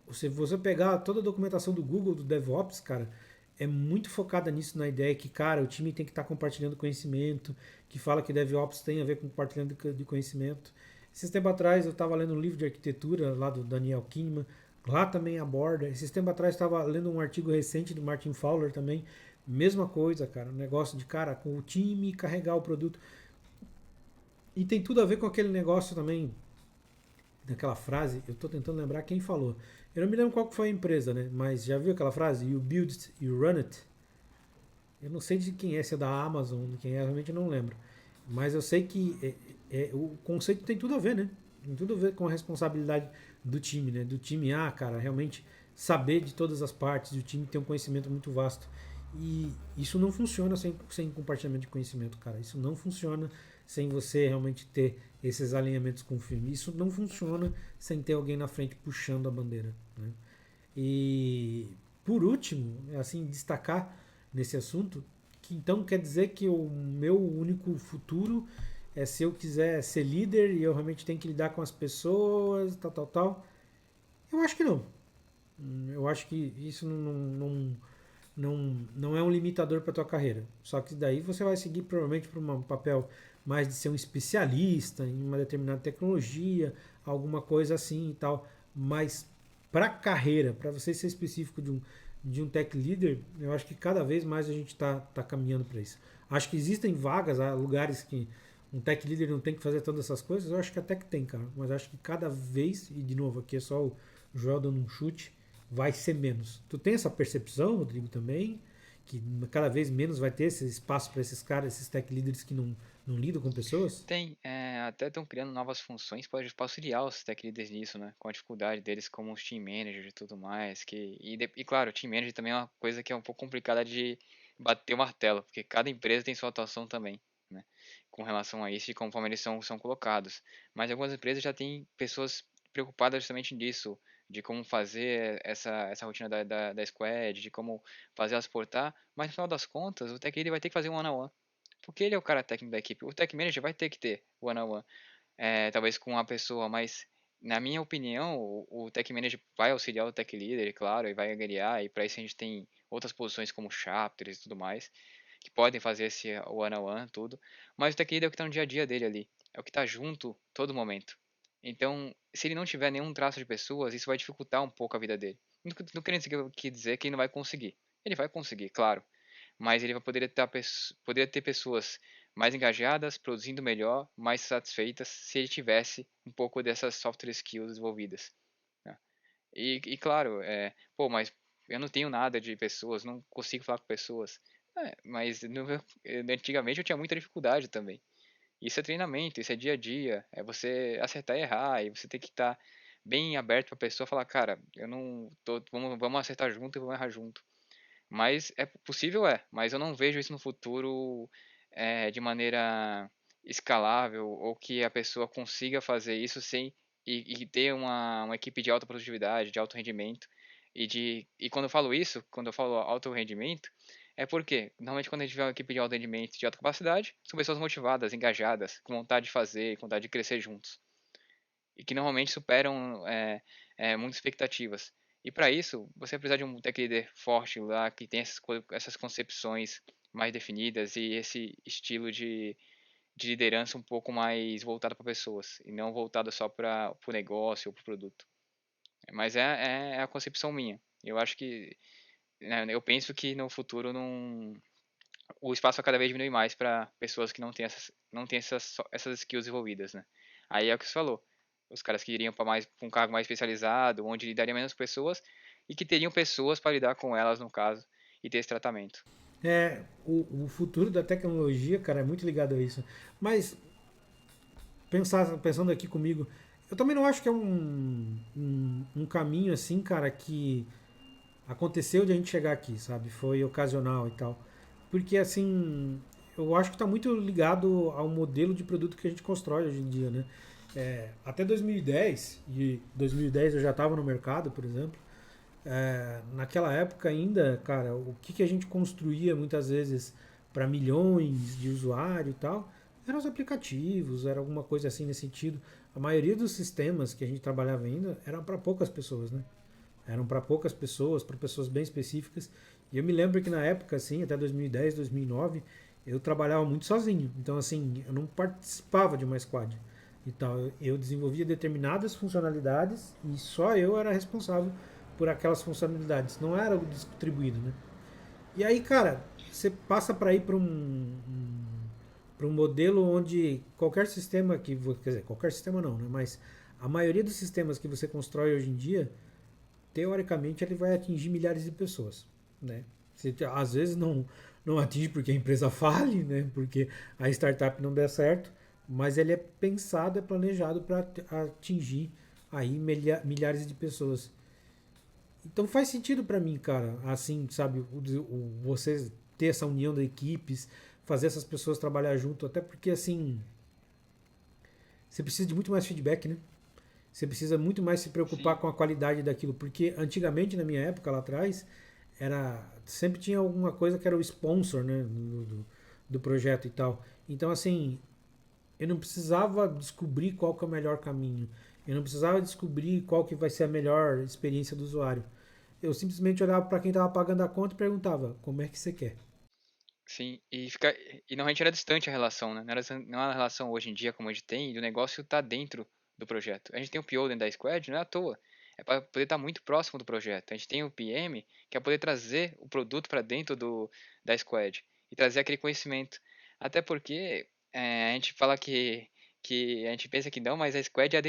você pegar toda a documentação do Google, do DevOps, cara, é muito focada nisso, na ideia que, cara, o time tem que estar compartilhando conhecimento, que fala que DevOps tem a ver com compartilhamento de conhecimento. Esses tempos atrás eu estava lendo um livro de arquitetura lá do Daniel Kahneman, lá também aborda. Esses tempos atrás estava lendo um artigo recente do Martin Fowler também, mesma coisa, cara, um negócio de, cara, com o time carregar o produto. E tem tudo a ver com aquele negócio também, daquela frase, eu estou tentando lembrar quem falou. Eu não me lembro qual que foi a empresa, né? Mas já viu aquela frase? You build it, you run it. Eu não sei de quem é, se é da Amazon, de quem é, realmente não lembro. Mas eu sei que o conceito tem tudo a ver, né? Tem tudo a ver com a responsabilidade do time, né? Do time, cara, realmente saber de todas as partes, do time ter um conhecimento muito vasto. E isso não funciona sem compartilhamento de conhecimento, cara. Isso não funciona sem você realmente ter esses alinhamentos com o filme. Isso não funciona sem ter alguém na frente puxando a bandeira, né? E por último, assim, destacar nesse assunto que então quer dizer que o meu único futuro é se eu quiser ser líder e eu realmente tenho que lidar com as pessoas, tal, tal, tal. Eu acho que não. Eu acho que isso não é um limitador para tua carreira. Só que daí você vai seguir provavelmente para um papel mais de ser um especialista em uma determinada tecnologia, alguma coisa assim e tal. Mas para carreira, para você ser específico de um tech leader, eu acho que cada vez mais a gente está caminhando para isso. Acho que existem vagas, há lugares que um tech leader não tem que fazer todas essas coisas. Eu acho que até que tem, cara. Mas acho que cada vez, e de novo, aqui é só o Joel dando um chute, vai ser menos. Tu tem essa percepção, Rodrigo, também? Que cada vez menos vai ter esse espaço para esses caras, esses tech leaders que não lidam com pessoas? Tem, até estão criando novas funções para auxiliar os tech leaders nisso, né? Com a dificuldade deles como os team managers e tudo mais. E claro, o team manager também é uma coisa que é um pouco complicada de bater o martelo, porque cada empresa tem sua atuação também, né? Com relação a isso e conforme eles são colocados. Mas algumas empresas já têm pessoas preocupadas justamente nisso, de como fazer essa rotina da squad, de como fazer elas portar, mas no final das contas, o tech leader vai ter que fazer um one-on-one porque ele é o cara técnico da equipe. O tech manager vai ter que ter one-on-one, talvez com uma pessoa, mas na minha opinião, o tech manager vai auxiliar o tech leader, claro, e vai agregar, e para isso a gente tem outras posições como chapters e tudo mais, que podem fazer esse one-on-one, tudo, mas o tech leader é o que está no dia a dia dele ali, é o que está junto todo momento. Então, se ele não tiver nenhum traço de pessoas, isso vai dificultar um pouco a vida dele. Não querendo dizer que ele não vai conseguir. Ele vai conseguir, claro, mas ele vai poderia ter pessoas mais engajadas, produzindo melhor, mais satisfeitas, se ele tivesse um pouco dessas software skills desenvolvidas, né? E claro, pô, mas eu não tenho nada de pessoas, não consigo falar com pessoas. Mas antigamente eu tinha muita dificuldade também. Isso é treinamento, isso é dia a dia, é você acertar e errar, e você tem que estar bem aberto para a pessoa falar, cara, eu não tô, vamos acertar junto e vamos errar junto. Mas é possível, mas eu não vejo isso no futuro de maneira escalável ou que a pessoa consiga fazer isso sem e ter uma equipe de alta produtividade, de alto rendimento. E quando eu falo isso, quando eu falo alto rendimento, é porque normalmente quando a gente vê uma equipe de alto rendimento, de alta capacidade, são pessoas motivadas, engajadas, com vontade de fazer, com vontade de crescer juntos. E que normalmente superam muitas expectativas. E para isso, você vai precisar de um tech leader forte lá, que tem essas concepções mais definidas e esse estilo de liderança um pouco mais voltado para pessoas e não voltado só para o negócio ou para o produto. Mas é a concepção minha. Eu acho que, né, eu penso que no futuro não, o espaço vai cada vez diminuir mais para pessoas que não têm essas skills envolvidas, né? Aí é o que você falou. Os caras que iriam para um cargo mais especializado, onde lidaria menos pessoas e que teriam pessoas para lidar com elas no caso e ter esse tratamento. O futuro da tecnologia, cara, é muito ligado a isso. Mas pensando aqui comigo, eu também não acho que é um caminho assim, cara, que aconteceu de a gente chegar aqui, sabe? Foi ocasional e tal. Porque assim, eu acho que está muito ligado ao modelo de produto que a gente constrói hoje em dia, né? Até 2010, e 2010 eu já estava no mercado, por exemplo, naquela época ainda, cara, o que a gente construía muitas vezes para milhões de usuários e tal, eram os aplicativos, era alguma coisa assim nesse sentido. A maioria dos sistemas que a gente trabalhava ainda eram para poucas pessoas, né? Eram para poucas pessoas, para pessoas bem específicas. E eu me lembro que na época, assim, até 2010, 2009, eu trabalhava muito sozinho. Então, assim, eu não participava de uma squad e tal. Eu desenvolvia determinadas funcionalidades e só eu era responsável por aquelas funcionalidades. Não era algo distribuído, né? E aí, cara, você passa para ir para um modelo onde qualquer sistema quer dizer, qualquer sistema não, né? Mas a maioria dos sistemas que você constrói hoje em dia teoricamente ele vai atingir milhares de pessoas, né? Você, às vezes não atinge porque a empresa fale, né? Porque a startup não der certo, mas ele é pensado, é planejado para atingir aí milhares de pessoas. Então faz sentido para mim, cara, assim, sabe, você ter essa união de equipes, fazer essas pessoas trabalhar junto, até porque assim, você precisa de muito mais feedback, né? Você precisa muito mais se preocupar Sim, com a qualidade daquilo, porque antigamente, na minha época lá atrás, sempre tinha alguma coisa que era o sponsor, né, do projeto e tal. Então, assim, eu não precisava descobrir qual que é o melhor caminho. Eu não precisava descobrir qual que vai ser a melhor experiência do usuário. Eu simplesmente olhava para quem estava pagando a conta e perguntava: como é que você quer? sim. E normalmente era distante a relação, né? Não é uma relação hoje em dia como a gente tem, e o negócio tá dentro do projeto. A gente tem o PO dentro da Squad, não é à toa. É para poder estar muito próximo do projeto. A gente tem o PM, que é poder trazer o produto para dentro da Squad e trazer aquele conhecimento. Até porque a gente fala que a gente pensa que não, mas a Squad é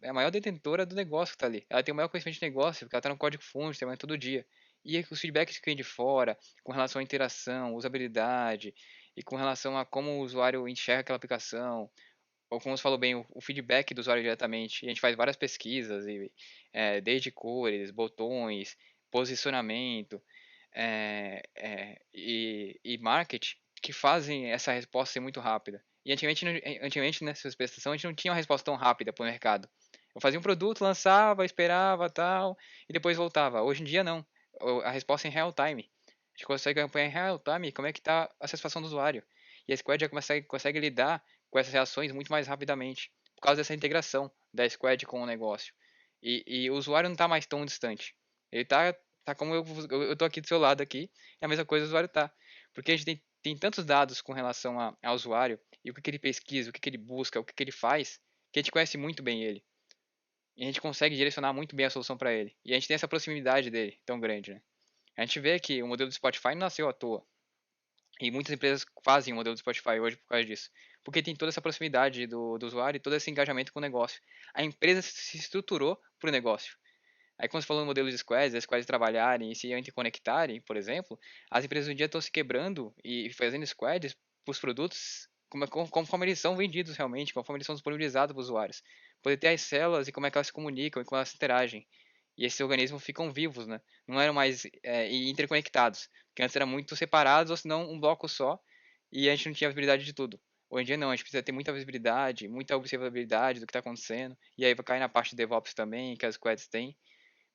a maior detentora do negócio que tá ali. Ela tem o maior conhecimento de negócio, porque ela tá no código-fonte, tem mais todo dia. E os feedbacks que vêm de fora, com relação à interação, usabilidade e com relação a como o usuário enxerga aquela aplicação, ou como você falou bem, o feedback do usuário diretamente. E a gente faz várias pesquisas, desde cores, botões, posicionamento e marketing, que fazem essa resposta ser muito rápida. E antigamente nessa prestação, a gente não tinha uma resposta tão rápida para o mercado. Eu fazia um produto, lançava, esperava tal, e depois voltava. Hoje em dia não. A resposta é em real time. A gente consegue acompanhar em real time como é que está a satisfação do usuário. E a Squad já consegue lidar com essas reações muito mais rapidamente, por causa dessa integração da Squad com o negócio. E o usuário não está mais tão distante. Ele tá como eu tô aqui do seu lado aqui, é a mesma coisa o usuário tá. Porque a gente tem tantos dados com relação ao usuário, e o que ele pesquisa, o que ele busca, o que ele faz, que a gente conhece muito bem ele. E a gente consegue direcionar muito bem a solução para ele. E a gente tem essa proximidade dele tão grande, né? A gente vê que o modelo do Spotify não nasceu à toa. E muitas empresas fazem o modelo do Spotify hoje por causa disso. Porque tem toda essa proximidade do usuário e todo esse engajamento com o negócio. A empresa se estruturou para o negócio. Aí quando você falou no modelo de squads, as squads trabalharem e se interconectarem, por exemplo, as empresas hoje em dia estão se quebrando e fazendo squads para os produtos conforme eles são vendidos realmente, conforme eles são disponibilizados para os usuários. Poder ter as células e como é que elas se comunicam e como elas interagem. E esses organismos ficam vivos, né? Não eram mais interconectados, que antes eram muito separados ou senão um bloco só e a gente não tinha visibilidade de tudo. Hoje em dia não, a gente precisa ter muita visibilidade, muita observabilidade do que está acontecendo, e aí vai cair na parte de DevOps também, que as squads têm,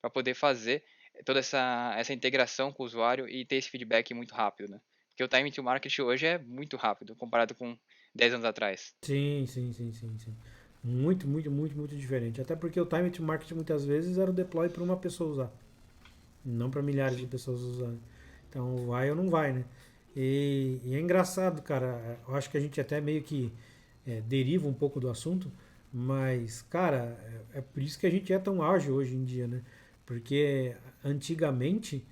para poder fazer toda essa integração com o usuário e ter esse feedback muito rápido, né? Porque o time to market hoje é muito rápido, comparado com 10 anos atrás. Sim, sim, sim, sim, sim. Muito, muito, muito, muito diferente. Até porque o time to market muitas vezes era o deploy para uma pessoa usar, não para milhares de Sim, pessoas usarem. Então vai ou não vai, né? E é engraçado, cara. Eu acho que a gente até meio que deriva um pouco do assunto, mas, cara, é por isso que a gente é tão ágil hoje em dia, né? Porque antigamente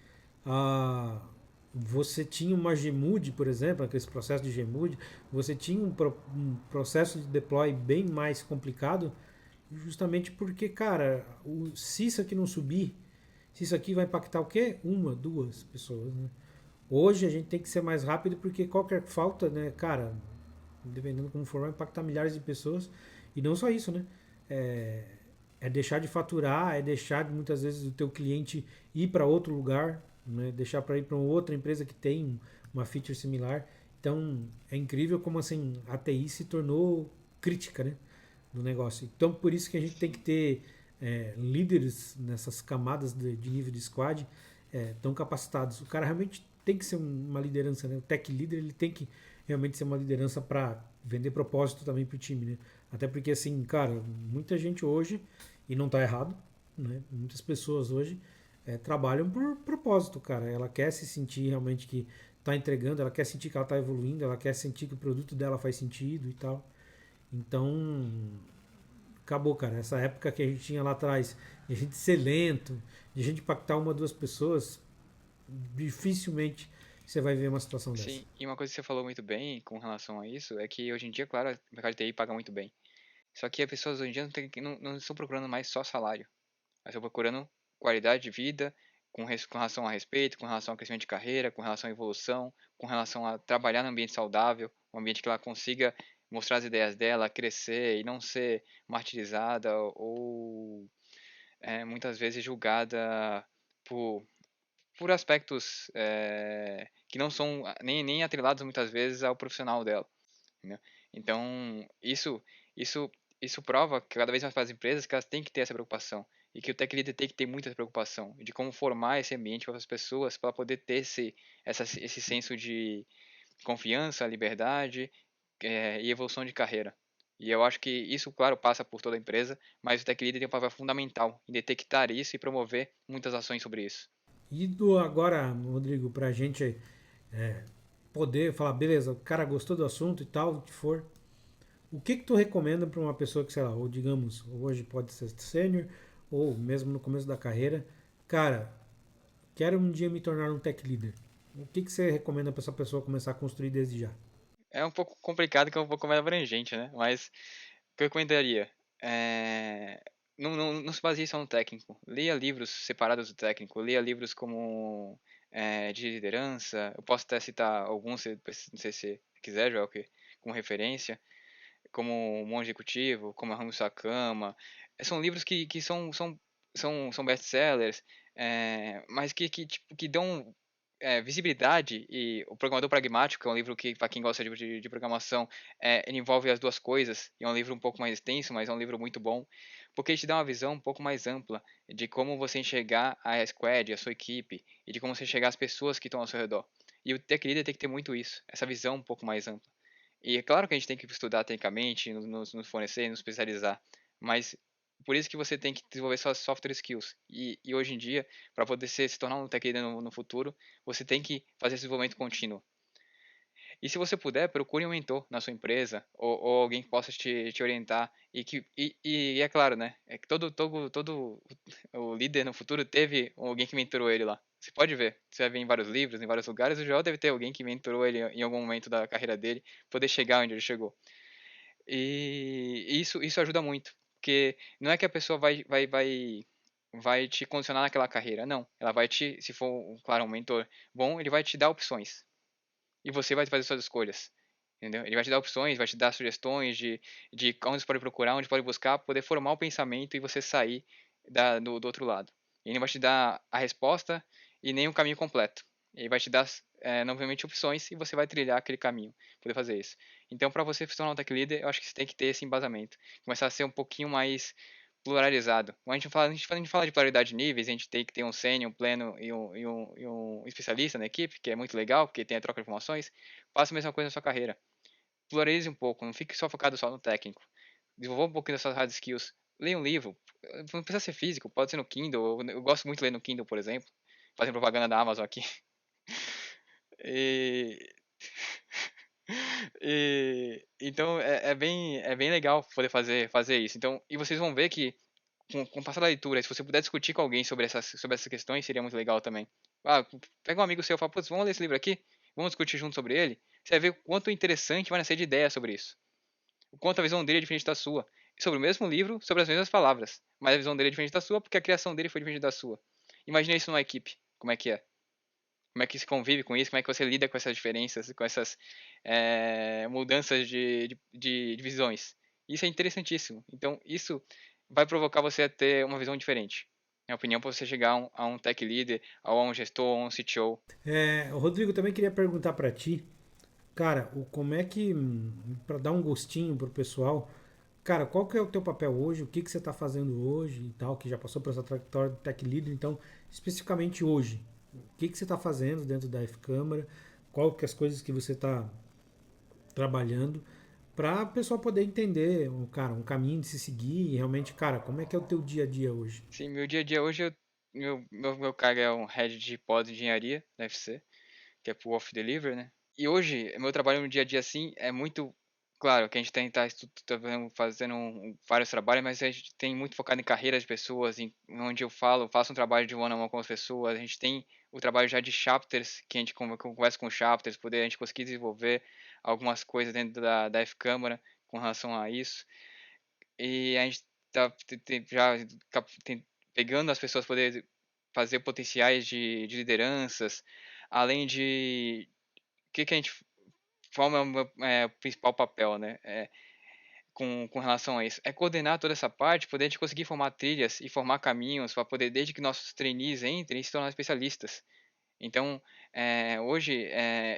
a, você tinha uma Gmood, por exemplo, aquele processo de Gmood, você tinha um processo de deploy bem mais complicado, justamente porque, cara, se isso aqui não subir, se isso aqui vai impactar o quê? Uma, duas pessoas, né? Hoje a gente tem que ser mais rápido porque qualquer falta, né, cara, dependendo como for, vai impactar milhares de pessoas. E não só isso, né? É, é deixar de faturar, é deixar muitas vezes o teu cliente ir para outro lugar, né? Deixar para ir para outra empresa que tem uma feature similar. Então é incrível como assim a TI se tornou crítica, né, do negócio. Então por isso que a gente tem que sim. ter líderes nessas camadas de nível de squad tão capacitados. O cara realmente tem que ser uma liderança, né? O tech leader ele tem que realmente ser uma liderança para vender propósito também para o time, né? Até porque assim, cara, muita gente hoje e não está errado, né? Muitas pessoas hoje trabalham por propósito, cara. Ela quer se sentir realmente que está entregando, ela quer sentir que ela está evoluindo, ela quer sentir que o produto dela faz sentido e tal. Então, acabou, cara. Essa época que a gente tinha lá atrás, de a gente ser lento, de a gente impactar uma, duas pessoas, dificilmente você vai ver uma situação dessa. Sim, e uma coisa que você falou muito bem com relação a isso é que hoje em dia, claro, o mercado de TI paga muito bem. Só que as pessoas hoje em dia não estão procurando mais só salário. Elas estão procurando qualidade de vida, com relação a respeito, com relação ao crescimento de carreira, com relação à evolução, com relação a trabalhar num ambiente saudável, um ambiente que ela consiga mostrar as ideias dela, crescer e não ser martirizada ou muitas vezes julgada por, por aspectos que não são nem atrelados muitas vezes ao profissional dela. Entendeu? Então, isso, isso prova que cada vez mais para as empresas que elas têm que ter essa preocupação e que o tech leader tem que ter muita preocupação de como formar esse ambiente para as pessoas para poder ter esse senso de confiança, liberdade e evolução de carreira. E eu acho que isso, claro, passa por toda a empresa, mas o tech leader tem um papel fundamental em detectar isso e promover muitas ações sobre isso. E do agora, Rodrigo, pra gente poder falar, beleza, o cara gostou do assunto e tal, o que for. O que que tu recomenda para uma pessoa que, sei lá, ou digamos, hoje pode ser sênior, ou mesmo no começo da carreira, cara, quero um dia me tornar um tech leader. O que que você recomenda para essa pessoa começar a construir desde já? É um pouco complicado, que é um pouco mais abrangente, né? Mas o que eu recomendaria? Não se baseie só no técnico. Leia livros separados do técnico. Leia livros como de liderança. Eu posso até citar alguns, não sei se você quiser, Joel, como referência. Como o Monge Executivo, como a Haruki Murakami. São livros que são best-sellers, mas que dão visibilidade. E o Programador Pragmático, que é um livro que, para quem gosta de programação, ele envolve as duas coisas. E é um livro um pouco mais extenso, mas é um livro muito bom, porque ele te dá uma visão um pouco mais ampla de como você enxergar a squad, a sua equipe, e de como você enxergar as pessoas que estão ao seu redor. E o Tech Leader tem que ter muito isso, essa visão um pouco mais ampla. E é claro que a gente tem que estudar tecnicamente, nos fornecer, nos especializar, mas por isso que você tem que desenvolver suas software skills. E hoje em dia, para poder se tornar um tech leader no futuro, você tem que fazer esse desenvolvimento contínuo. E se você puder, procure um mentor na sua empresa ou alguém que possa te orientar e é claro, né? É que todo o líder no futuro teve alguém que mentorou ele lá. Você pode ver, você vai ver em vários livros, em vários lugares, o Joel deve ter alguém que mentorou ele em algum momento da carreira dele, poder chegar onde ele chegou. E isso ajuda muito, porque não é que a pessoa vai te condicionar naquela carreira, não. Ela vai te, se for, claro, um mentor bom, ele vai te dar opções e você vai fazer suas escolhas. Entendeu? Ele vai te dar opções, vai te dar sugestões de onde você pode procurar, onde pode buscar, poder formar o pensamento e você sair do outro lado. Ele não vai te dar a resposta e nem o caminho completo. Ele vai te dar novamente opções e você vai trilhar aquele caminho, poder fazer isso. Então, para você se tornar um tech leader, eu acho que você tem que ter esse embasamento, começar a ser um pouquinho mais pluralizado. Quando a gente fala de pluralidade de níveis, a gente tem que ter um sênior, um pleno e um especialista na equipe, que é muito legal, porque tem a troca de informações. Faça a mesma coisa na sua carreira. Pluralize um pouco, não fique só focado só no técnico. Desenvolva um pouquinho das suas hard skills. Leia um livro. Não precisa ser físico, pode ser no Kindle. Eu gosto muito de ler no Kindle, por exemplo. Fazendo propaganda da Amazon aqui. E, então é bem legal poder fazer isso. Então, e vocês vão ver que com o passar da leitura, se você puder discutir com alguém sobre essas questões, seria muito legal também. Ah, pega um amigo seu e fala, putz, vamos ler esse livro aqui? Vamos discutir junto sobre ele? Você vai ver o quanto interessante vai nascer de ideia sobre isso. O quanto a visão dele é diferente da sua. Sobre o mesmo livro, sobre as mesmas palavras. Mas a visão dele é diferente da sua porque a criação dele foi diferente da sua. Imagina isso numa equipe. Como é que é? Como é que se convive com isso? Como é que você lida com essas diferenças, com essas mudanças de visões? Isso é interessantíssimo. Então, isso vai provocar você a ter uma visão diferente. Minha opinião, para você chegar a um tech leader, ou a um gestor, ou a um CTO. Rodrigo, também queria perguntar para ti, cara, como é que, para dar um gostinho pro pessoal, cara, qual que é o teu papel hoje, o que que você está fazendo hoje e tal, que já passou por essa trajetória de tech leader, então, especificamente hoje, o que que você está fazendo dentro da F-Câmara, qual que é as coisas que você está trabalhando, para o pessoal poder entender, cara, um caminho de se seguir e realmente, cara, como é que é o teu dia a dia hoje? Sim, meu dia a dia hoje, meu cargo é um head de pós-engenharia da FC, que é Proof of Delivery, né? E hoje, meu trabalho no dia a dia, assim, é muito. Claro que a gente tem tá fazendo vários trabalhos, mas a gente tem muito focado em carreira de pessoas, onde eu faço um trabalho de one-on-one com as pessoas. A gente tem o trabalho já de chapters, que a gente conversa com chapters, poder a gente conseguir desenvolver algumas coisas dentro da F-Câmara com relação a isso. E a gente tá já pegando as pessoas poder fazer potenciais de lideranças, além de que a gente qual é o meu principal papel, né? Com relação a isso. É coordenar toda essa parte, poder a gente conseguir formar trilhas e formar caminhos para poder, desde que nossos trainees entrem, se tornar especialistas. Então, hoje,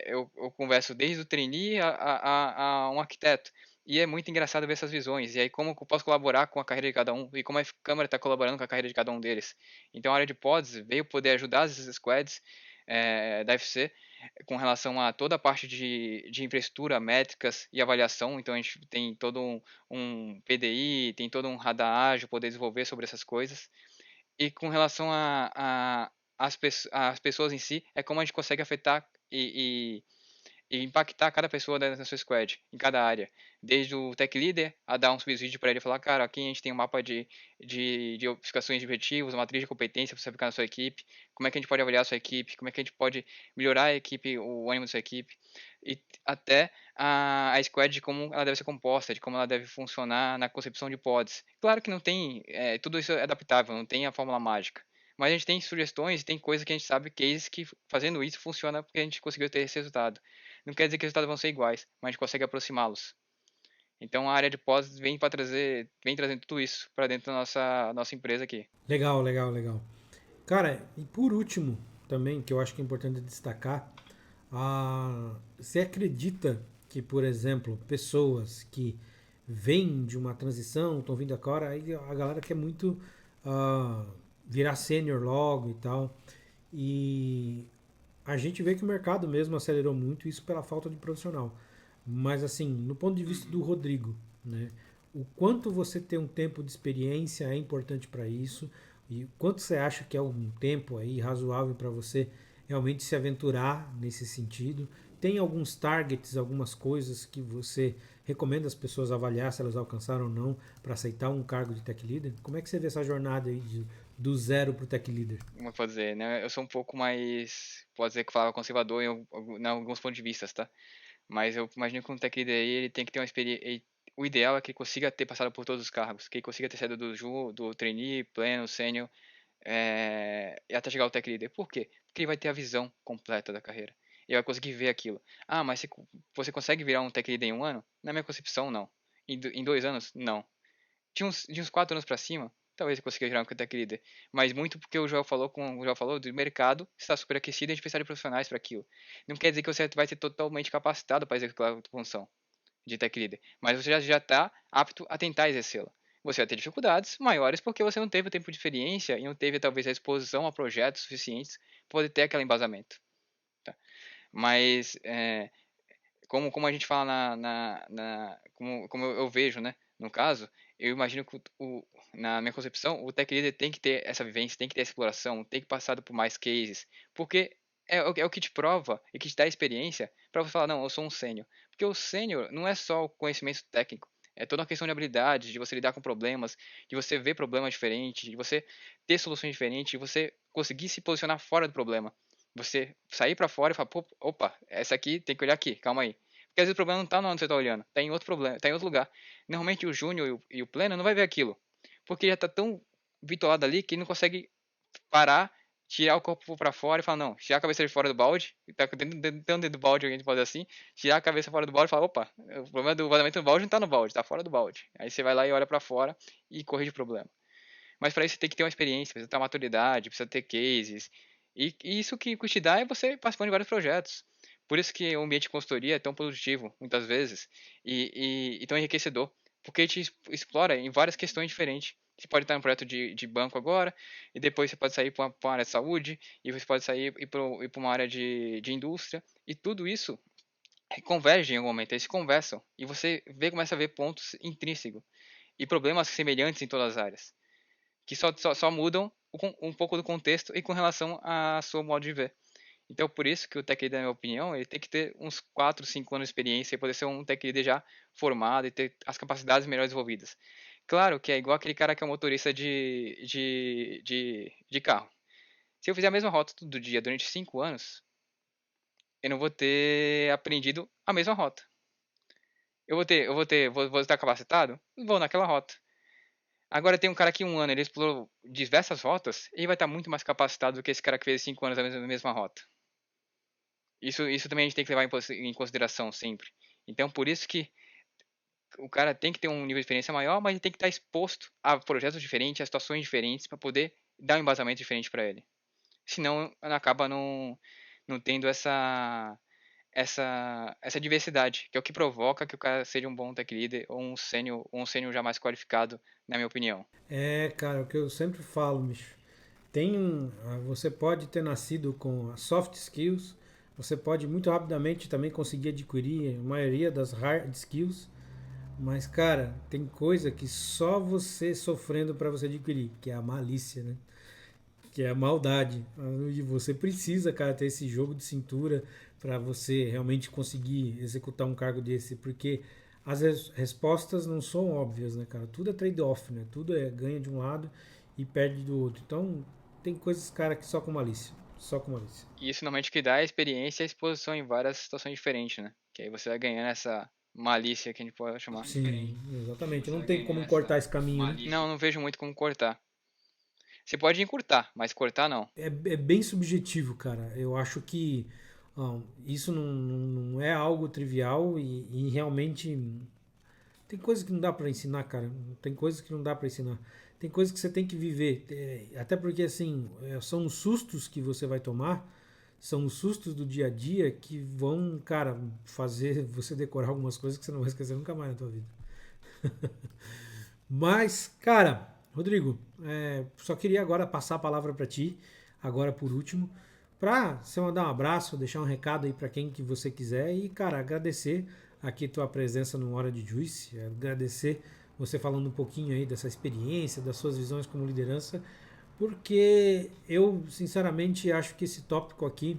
eu converso desde o trainee a um arquiteto. E é muito engraçado ver essas visões. E aí, como eu posso colaborar com a carreira de cada um e como a Câmara está colaborando com a carreira de cada um deles. Então, a área de pods veio poder ajudar as squads da FC com relação a toda a parte de infraestrutura, métricas e avaliação. Então, a gente tem todo um PDI, tem todo um radar ágil, poder desenvolver sobre essas coisas. E com relação às pessoas em si, é como a gente consegue afetar e impactar cada pessoa da sua squad, em cada área. Desde o tech leader a dar um subsídio para ele falar, cara, aqui a gente tem um mapa de obfuscações de objetivos, uma matriz de competência para você aplicar na sua equipe, como é que a gente pode avaliar a sua equipe, como é que a gente pode melhorar a equipe, o ânimo da sua equipe, e até a squad de como ela deve ser composta, de como ela deve funcionar na concepção de pods. Claro que não tem, tudo isso é adaptável, não tem a fórmula mágica. Mas a gente tem sugestões e tem coisas que a gente sabe, cases que fazendo isso funciona porque a gente conseguiu ter esse resultado. Não quer dizer que os resultados vão ser iguais, mas a gente consegue aproximá-los. Então a área de pós vem trazendo tudo isso para dentro da nossa empresa aqui. Legal, legal, legal. Cara, e por último, também, que eu acho que é importante destacar, você acredita que, por exemplo, pessoas que vêm de uma transição, estão vindo agora, aí a galera quer muito ah, virar sênior logo e tal, e a gente vê que o mercado mesmo acelerou muito isso pela falta de profissional. Mas assim, no ponto de vista do Rodrigo, né? O quanto você ter um tempo de experiência é importante para isso e o quanto você acha que é um tempo aí razoável para você realmente se aventurar nesse sentido? Tem alguns targets, algumas coisas que você recomenda as pessoas avaliar se elas alcançaram ou não para aceitar um cargo de tech leader? Como é que você vê essa jornada aí do zero para o tech leader? Como eu posso dizer, né? Eu sou um pouco mais, pode dizer que eu falava conservador em alguns pontos de vista, tá? Mas eu imagino que um tech leader aí, ele tem que ter uma experiência. O ideal é que ele consiga ter passado por todos os cargos, que ele consiga ter saído do trainee, pleno, sênior, e até chegar ao tech leader. Por quê? Porque ele vai ter a visão completa da carreira. Ele vai conseguir ver aquilo. Ah, mas você consegue virar um tech leader em um ano? Na minha concepção, não. Em 2 anos, não. De uns 4 anos pra cima, talvez eu consiga virar um tech leader. Mas muito porque o Joel falou, do mercado está superaquecido e a gente precisa de profissionais para aquilo. Não quer dizer que você vai ser totalmente capacitado para executar a função de tech leader, mas você já está apto a tentar exercê-la. Você vai ter dificuldades maiores porque você não teve o tempo de experiência e não teve talvez a exposição a projetos suficientes para poder ter aquele embasamento. Tá? Mas como a gente fala como eu vejo, né, no caso, eu imagino que na minha concepção o tech leader tem que ter essa vivência, tem que ter essa exploração, tem que passar por mais cases, porque é o que te prova e que te dá experiência para você falar, não, eu sou um sênior. Porque o sênior não é só o conhecimento técnico, é toda uma questão de habilidade, de você lidar com problemas, de você ver problemas diferentes, de você ter soluções diferentes, de você conseguir se posicionar fora do problema. Você sair para fora e falar, pô, opa, essa aqui tem que olhar aqui, calma aí. Porque às vezes o problema não está onde você está olhando, está em outro problema, tá em outro lugar. Normalmente o júnior e o pleno não vai ver aquilo, porque já está tão bitolado ali que ele não consegue parar, tirar o corpo para fora e falar, não, tirar a cabeça de fora do balde, tá dentro do balde, a gente pode dizer assim, tirar a cabeça fora do balde e falar, opa, o problema do vazamento do balde não está no balde, está fora do balde. Aí você vai lá e olha para fora e corrige o problema. Mas para isso você tem que ter uma experiência, precisa ter uma maturidade, precisa ter cases. E isso que te dá é você participando de vários projetos. Por isso que o ambiente de consultoria é tão produtivo, muitas vezes, e tão enriquecedor. Porque te explora em várias questões diferentes. Você pode estar em um projeto de banco agora, e depois você pode sair para uma área de saúde, e você pode sair e para uma área de indústria. E tudo isso converge em algum momento, eles se conversam. E você começa a ver pontos intrínsecos e problemas semelhantes em todas as áreas que só mudam um pouco do contexto e com relação a seu modo de ver. Então, por isso que o tech leader, na minha opinião, ele tem que ter uns 4, 5 anos de experiência e poder ser um tech leader já formado e ter as capacidades melhor desenvolvidas. Claro que é igual aquele cara que é um motorista de carro. Se eu fizer a mesma rota todo dia durante 5 anos, eu não vou ter aprendido a mesma rota. Vou estar capacitado? Vou naquela rota. Agora tem um cara que 1 ano ele explorou diversas rotas, ele vai estar muito mais capacitado do que esse cara que fez 5 anos a mesma rota. Isso também a gente tem que levar em consideração sempre. Então por isso que o cara tem que ter um nível de experiência maior, mas ele tem que estar exposto a projetos diferentes, a situações diferentes, para poder dar um embasamento diferente para ele. Senão acaba não tendo essa diversidade, que é o que provoca que o cara seja um bom tech leader ou um sênior já mais qualificado, na minha opinião. É, cara, o que eu sempre falo, bicho. Você pode ter nascido com as soft skills, você pode muito rapidamente também conseguir adquirir a maioria das hard skills, mas cara, tem coisa que só você sofrendo para você adquirir, que é a malícia, né? Que é a maldade. E você precisa, cara, ter esse jogo de cintura para você realmente conseguir executar um cargo desse, porque as respostas não são óbvias, né, cara? Tudo é trade-off, né? Tudo é ganha de um lado e perde do outro. Então, tem coisas, cara, que só com malícia. Só com malícia. E isso normalmente que dá é experiência e exposição em várias situações diferentes, né? Que aí você vai ganhando essa malícia que a gente pode chamar. Sim, exatamente. Não tem como cortar esse caminho, né? Não, não vejo muito como cortar. Você pode encurtar, mas cortar não. É bem subjetivo, cara. Eu acho que isso não é algo trivial e realmente tem coisas que não dá para ensinar, cara. Tem coisas que não dá para ensinar. Tem coisas que você tem que viver. Até porque, assim, são os sustos que você vai tomar, são os sustos do dia a dia que vão, cara, fazer você decorar algumas coisas que você não vai esquecer nunca mais na tua vida. Mas, cara, Rodrigo, só queria agora passar a palavra para ti, agora por último, para você mandar um abraço, deixar um recado aí para quem que você quiser e, cara, agradecer aqui tua presença no Hora de Juice, agradecer você falando um pouquinho aí dessa experiência, das suas visões como liderança, porque eu, sinceramente, acho que esse tópico aqui,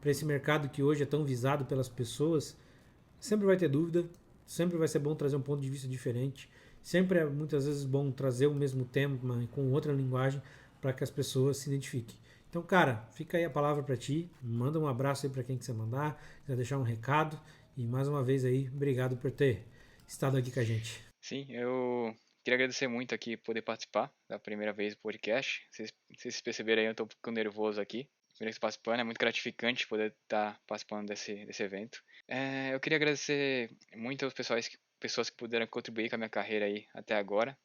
para esse mercado que hoje é tão visado pelas pessoas, sempre vai ter dúvida, sempre vai ser bom trazer um ponto de vista diferente, sempre é muitas vezes bom trazer o mesmo tema com outra linguagem para que as pessoas se identifiquem. Então, cara, fica aí a palavra para ti, manda um abraço aí para quem quiser mandar, quiser deixar um recado e mais uma vez aí, obrigado por ter estado aqui com a gente. Sim, eu queria agradecer muito aqui poder participar da primeira vez do podcast. Vocês perceberam aí, eu tô um pouco nervoso aqui. Primeira vez participando, é muito gratificante poder estar participando desse evento. Eu queria agradecer muito aos pessoas que puderam contribuir com a minha carreira aí até agora.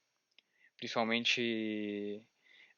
principalmente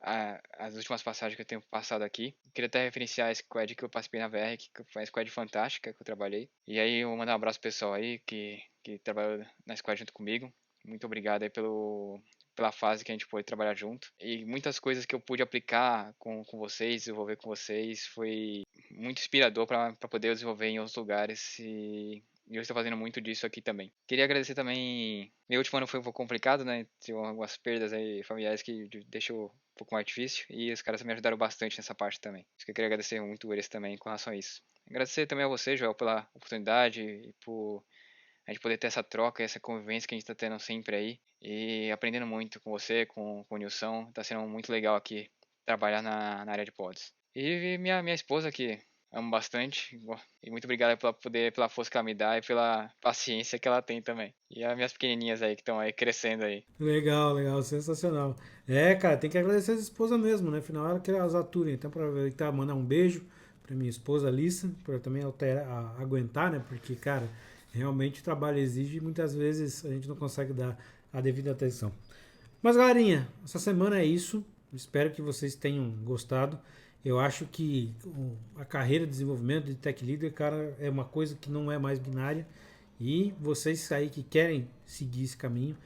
as últimas passagens que eu tenho passado aqui. Queria até referenciar a squad que eu participei na VR, que foi uma squad fantástica que eu trabalhei. E aí eu vou mandar um abraço pro pessoal aí que trabalhou na squad junto comigo. Muito obrigado aí pela fase que a gente pôde trabalhar junto. E muitas coisas que eu pude aplicar com vocês, desenvolver com vocês, foi muito inspirador para poder desenvolver em outros lugares. E eu estou fazendo muito disso aqui também. Queria agradecer também. Meu último ano foi um pouco complicado, né? Tive algumas perdas aí familiares que deixou um pouco mais difícil. E os caras me ajudaram bastante nessa parte também. Por isso que eu queria agradecer muito eles também com relação a isso. Agradecer também a você, Joel, pela oportunidade e por a gente poder ter essa troca, essa convivência que a gente está tendo sempre aí. E aprendendo muito com você, com o Nilson. Tá sendo muito legal aqui trabalhar na área de pods. E minha esposa que amo bastante. E muito obrigado pela força que ela me dá e pela paciência que ela tem também. E as minhas pequenininhas aí que estão aí crescendo aí. Legal, sensacional. Cara, tem que agradecer a esposa mesmo, né? Afinal, ela que elas aturam. Então, aproveitar, mandar um beijo pra minha esposa Alissa, pra também aguentar, né? Porque, cara, realmente o trabalho exige e muitas vezes a gente não consegue dar a devida atenção. Mas, galerinha, essa semana é isso. Espero que vocês tenham gostado. Eu acho que a carreira de desenvolvimento de Tech Leader, cara, é uma coisa que não é mais binária. E vocês aí que querem seguir esse caminho,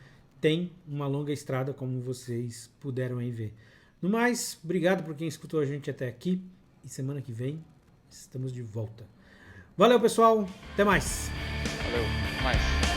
tem uma longa estrada, como vocês puderam aí ver. No mais, obrigado por quem escutou a gente até aqui. E semana que vem estamos de volta. Valeu, pessoal. Até mais. Valeu, até mais.